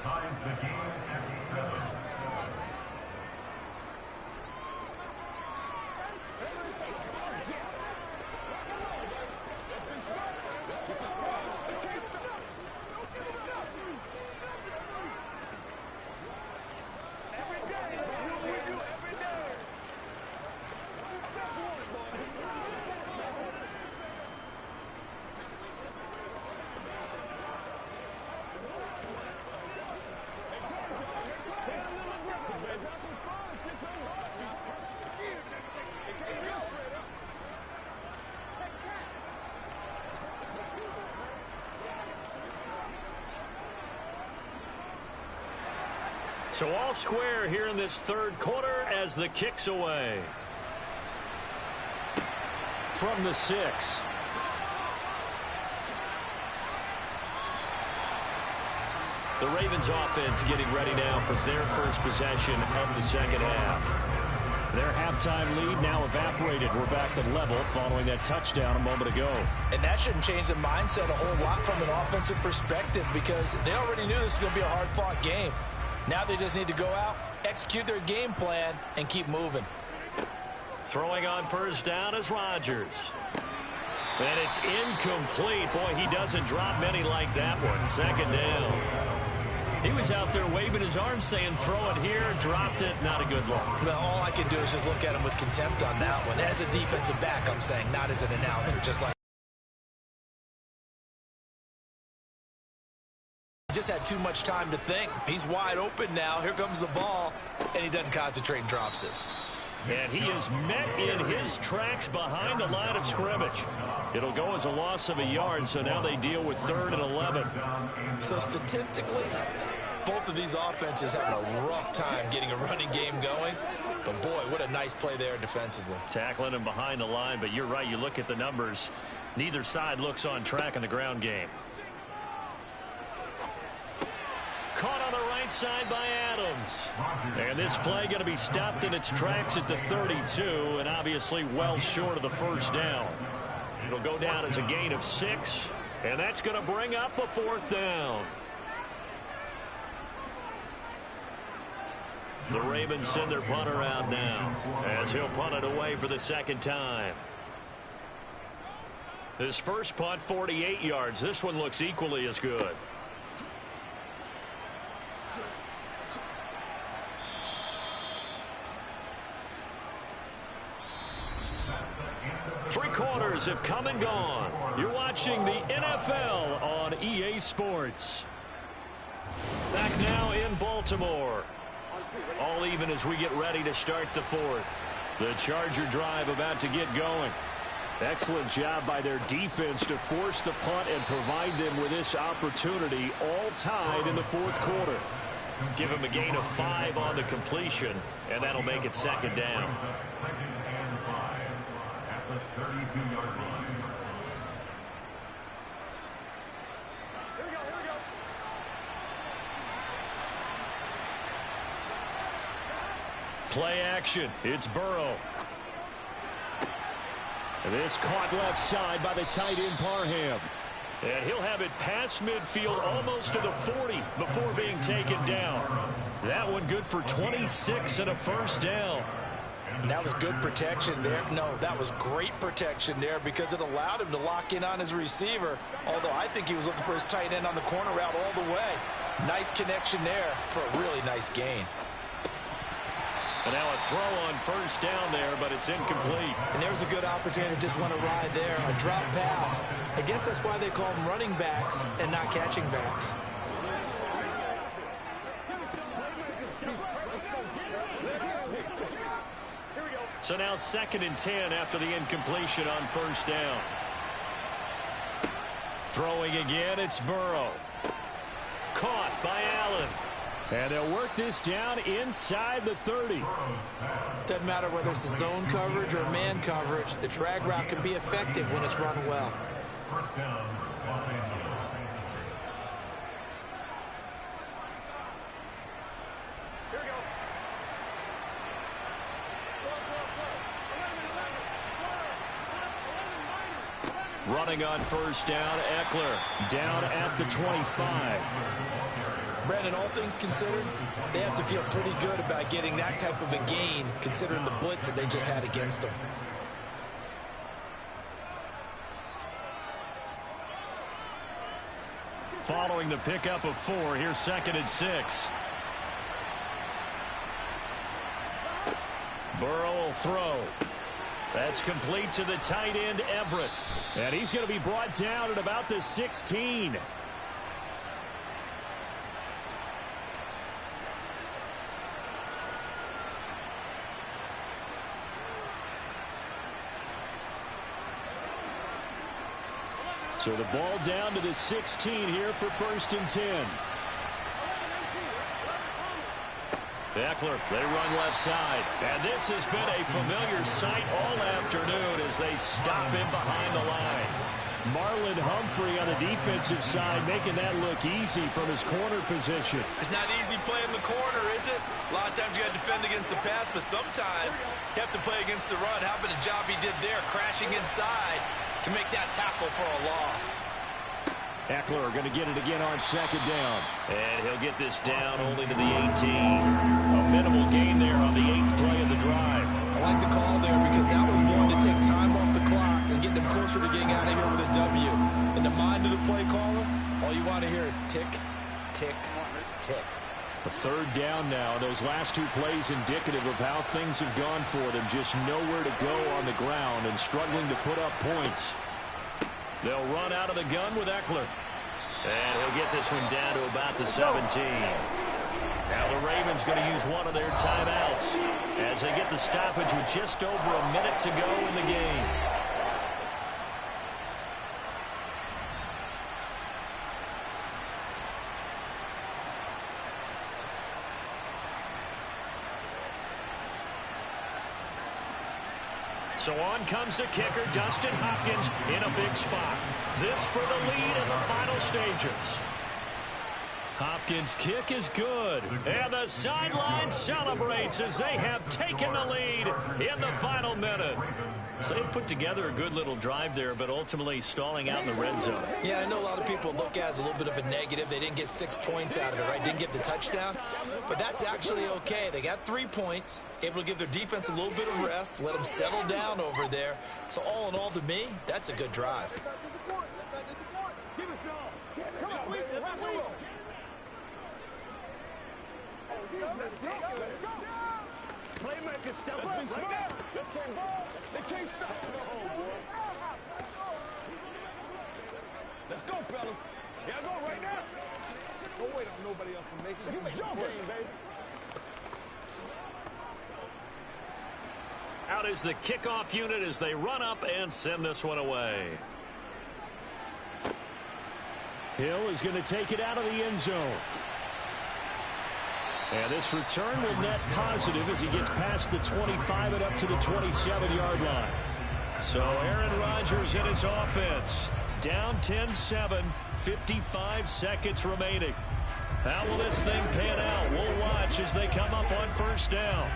So all square here in this third quarter as the kick's away. From the 6. The Ravens offense getting ready now for their first possession of the second half. Their halftime lead now evaporated. We're back to level following that touchdown a moment ago. And that shouldn't change the mindset a whole lot from an offensive perspective because they already knew this was going to be a hard-fought game. Now they just need to go out, execute their game plan, and keep moving. Throwing on first down is Rodgers. And it's incomplete. Boy, he doesn't drop many like that one. Second down. He was out there waving his arms saying, throw it here, dropped it, not a good look. Well, all I can do is just look at him with contempt on that one. As a defensive back, I'm saying, not as an announcer, just like. Just had too much time to think. He's wide open now. Here comes the ball, and he doesn't concentrate and drops it. And he is met in his tracks behind the line of scrimmage. It'll go as a loss of a yard, so now they deal with 3rd and 11. So statistically, both of these offenses having a rough time getting a running game going. But, boy, what a nice play there defensively. Tackling him behind the line, but you're right. You look at the numbers. Neither side looks on track in the ground game. Caught on the right side by Adams. And this play going to be stopped in its tracks at the 32, and obviously well short of the first down. It'll go down as a gain of 6, and that's going to bring up a 4th down. The Ravens send their punter out now as he'll punt it away for the second time. His first punt, 48 yards. This one looks equally as good. Three quarters have come and gone. You're watching the NFL on EA Sports. Back now in Baltimore. All even as we get ready to start the 4th. The Charger drive about to get going. Excellent job by their defense to force the punt and provide them with this opportunity, all tied in the 4th quarter. Give them a gain of 5 on the completion, and that'll make it 2nd down. Play action. It's Burrow. This caught left side by the tight end Parham. And he'll have it past midfield almost to the 40 before being taken down. That one good for 26 and a first down. And that was good protection there. No, that was great protection there because it allowed him to lock in on his receiver, although I think he was looking for his tight end on the corner route all the way. Nice connection there for a really nice gain. And now a throw on first down there, but it's incomplete. And there's a good opportunity to just want to ride there. A drop pass. I guess that's why they call them running backs and not catching backs. So now 2nd and 10 after the incompletion on first down. Throwing again, it's Burrow. Caught by Allen. And they'll work this down inside the 30. Doesn't matter whether it's a zone coverage or man coverage. The drag route can be effective when it's run well. First down, Los Angeles. Running on first down, Eckler down at the 25. Brandon, all things considered, they have to feel pretty good about getting that type of a gain, considering the blitz that they just had against them. Following the pickup of 4, here's 2nd and 6. Burrow will throw. That's complete to the tight end, Everett. And he's going to be brought down at about the 16. So the ball down to the 16 here for 1st and 10. Eckler, they run left side. And this has been a familiar sight all afternoon as they stop him behind the line. Marlon Humphrey on the defensive side making that look easy from his corner position. It's not easy playing the corner, is it? A lot of times you got to defend against the pass, but sometimes you have to play against the run. How about the job he did there, crashing inside to make that tackle for a loss? Eckler going to get it again on 2nd down. And he'll get this down only to the 18. A minimal gain there on the 8th play of the drive. I like the call there because that was one to take time off the clock and get them closer to getting out of here with a W. In the mind of the play caller, all you want to hear is tick, tick, tick. A 3rd down now. Those last 2 plays indicative of how things have gone for them. Just nowhere to go on the ground and struggling to put up points. They'll run out of the gun with Eckler. And he'll get this one down to about the 17. Now the Ravens going to use one of their timeouts as they get the stoppage with just over a minute to go in the game. So on comes the kicker, Dustin Hopkins, in a big spot. This for the lead in the final stages. Hopkins' kick is good. And the sideline celebrates as they have taken the lead in the final minute. So they put together a good little drive there, but ultimately stalling out in the red zone. Yeah, I know a lot of people look at it as a little bit of a negative. They didn't get 6 points out of it, right? Didn't get the touchdown. But that's actually okay. They got 3 points, able to give their defense a little bit of rest, let them settle down over there. So all in all, to me, that's a good drive. Playmaker step up right now. Let's play ball. They can't stop it. Let's go, fellas. Yeah, go right now. Don't wait on nobody else to make it. This is your game, baby. Out is the kickoff unit as they run up and send this one away. Hill is going to take it out of the end zone. And this return will net positive as he gets past the 25 and up to the 27-yard line. So Aaron Rodgers and his offense down 10-7, 55 seconds remaining. How will this thing pan out? We'll watch as they come up on first down.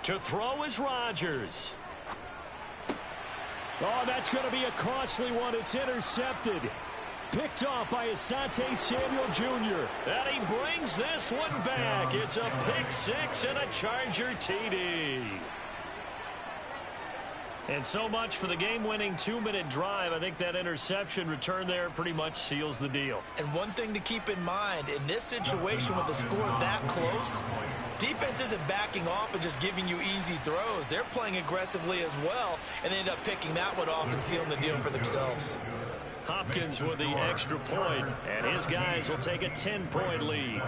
To throw is Rodgers. Oh, that's going to be a costly one. It's intercepted. Picked off by Asante Samuel Jr. And he brings this one back. It's a pick six and a Charger TD. And so much for the game-winning 2-minute drive. I think that interception return there pretty much seals the deal. And one thing to keep in mind, in this situation with the score that close, defense isn't backing off and just giving you easy throws. They're playing aggressively as well, and they end up picking that one off and sealing the deal for themselves. Hopkins with the extra point, and his guys will take a 10-point lead.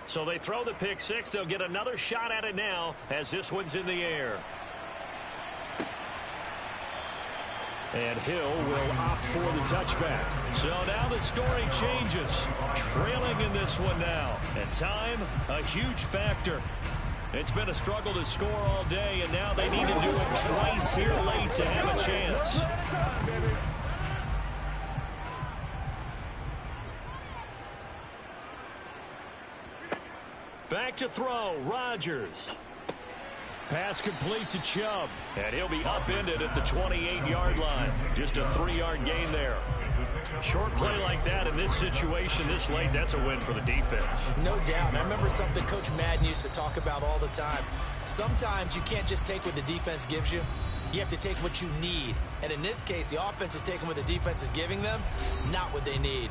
So they throw the pick six. They'll get another shot at it now as this one's in the air. And Hill will opt for the touchback. So now the story changes. Trailing in this one now. And time, a huge factor. It's been a struggle to score all day, and now they need to do it twice here late to have a chance. Back to throw, Rodgers. Pass complete to Chubb, and he'll be upended at the 28-yard line. Just a 3-yard gain there. Short play like that in this situation this late, that's a win for the defense. No doubt. I remember something Coach Madden used to talk about all the time. Sometimes you can't just take what the defense gives you. You have to take what you need. And in this case, the offense is taking what the defense is giving them, not what they need.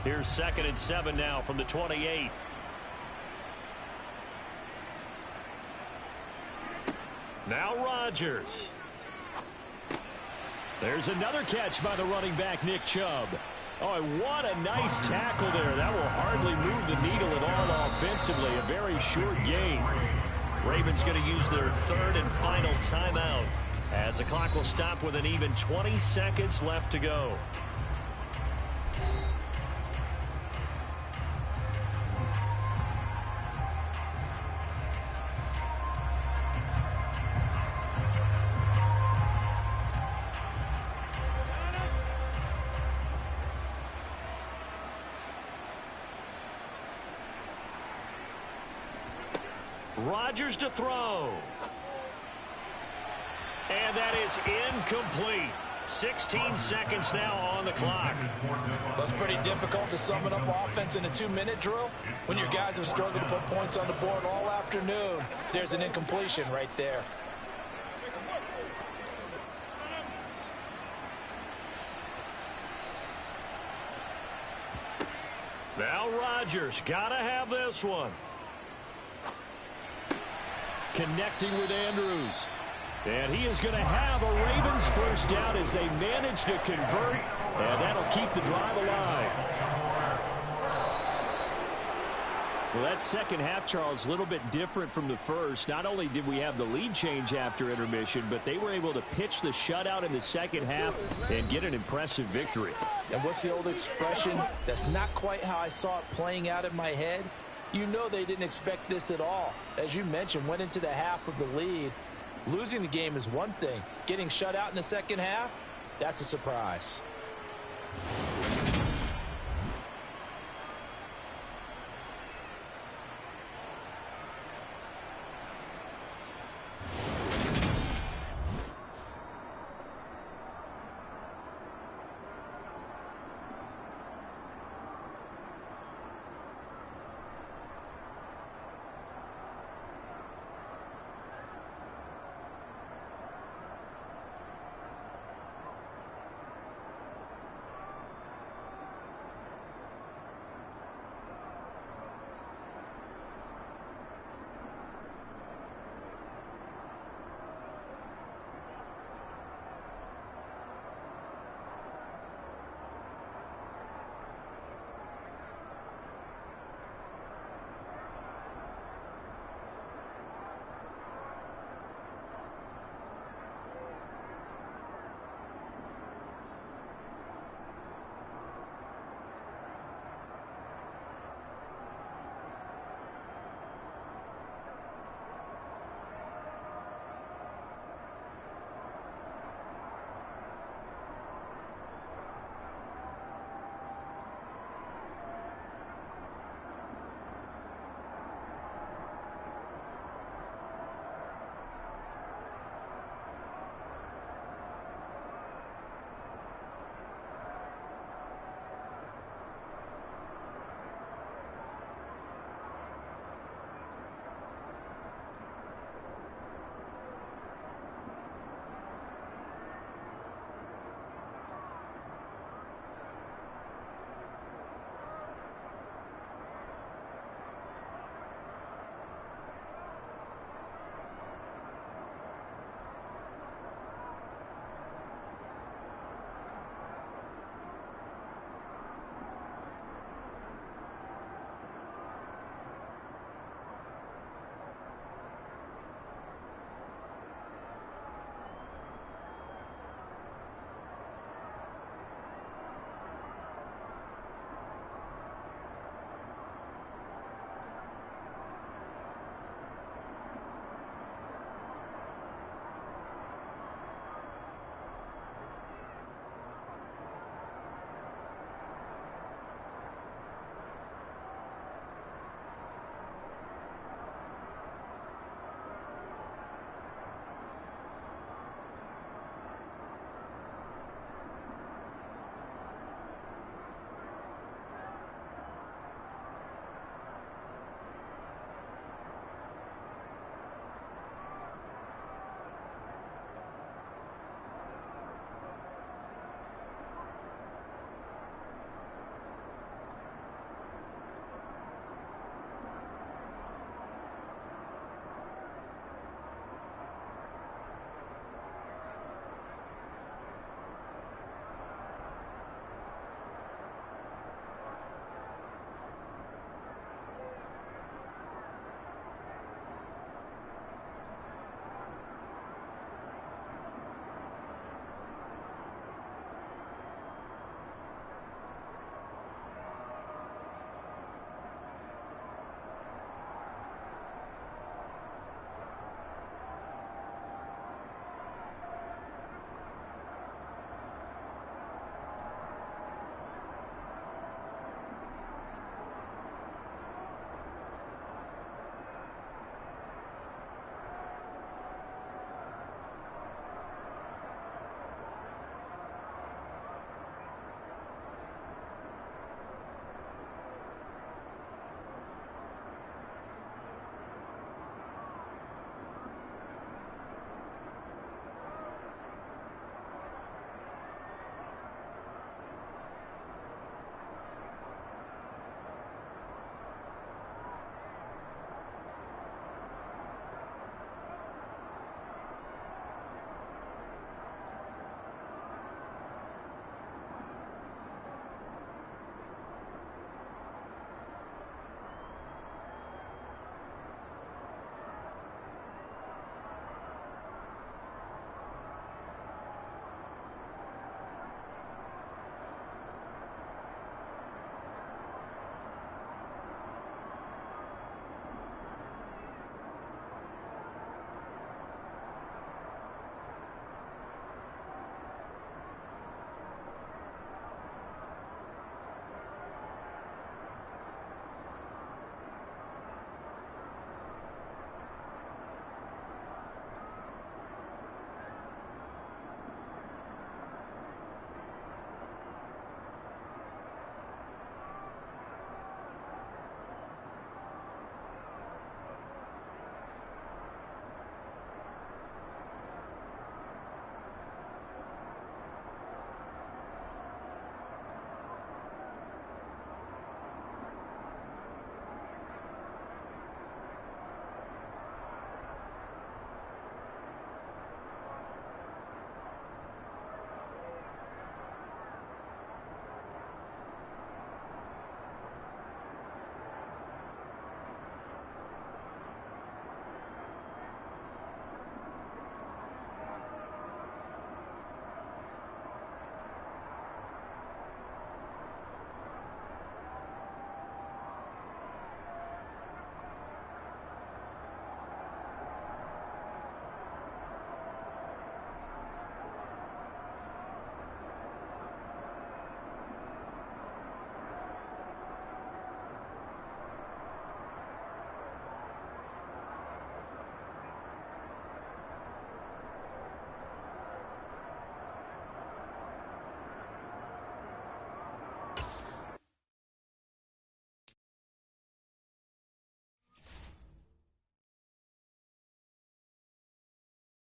Here's 2nd and 7 now from the 28. Now Rodgers. There's another catch by the running back, Nick Chubb. Oh, what a nice tackle there. That will hardly move the needle at all offensively. A very short gain. Ravens going to use their 3rd and final timeout as the clock will stop with an even 20 seconds left to go. Rodgers to throw. And that is incomplete. 16 seconds now on the clock. That's pretty difficult to sum it up offense in a 2-minute drill. When your guys have struggled to put points on the board all afternoon, there's an incompletion right there. Now Rodgers, gotta have this one. Connecting with Andrews. And he is going to have a Ravens first down as they manage to convert. And that'll keep the drive alive. Well, that second half, Charles, a little bit different from the first. Not only did we have the lead change after intermission, but they were able to pitch the shutout in the second half and get an impressive victory. And what's the old expression? That's not quite how I saw it playing out in my head. You know they didn't expect this at all. As you mentioned, went into the half with the lead. Losing the game is one thing. Getting shut out in the second half, that's a surprise.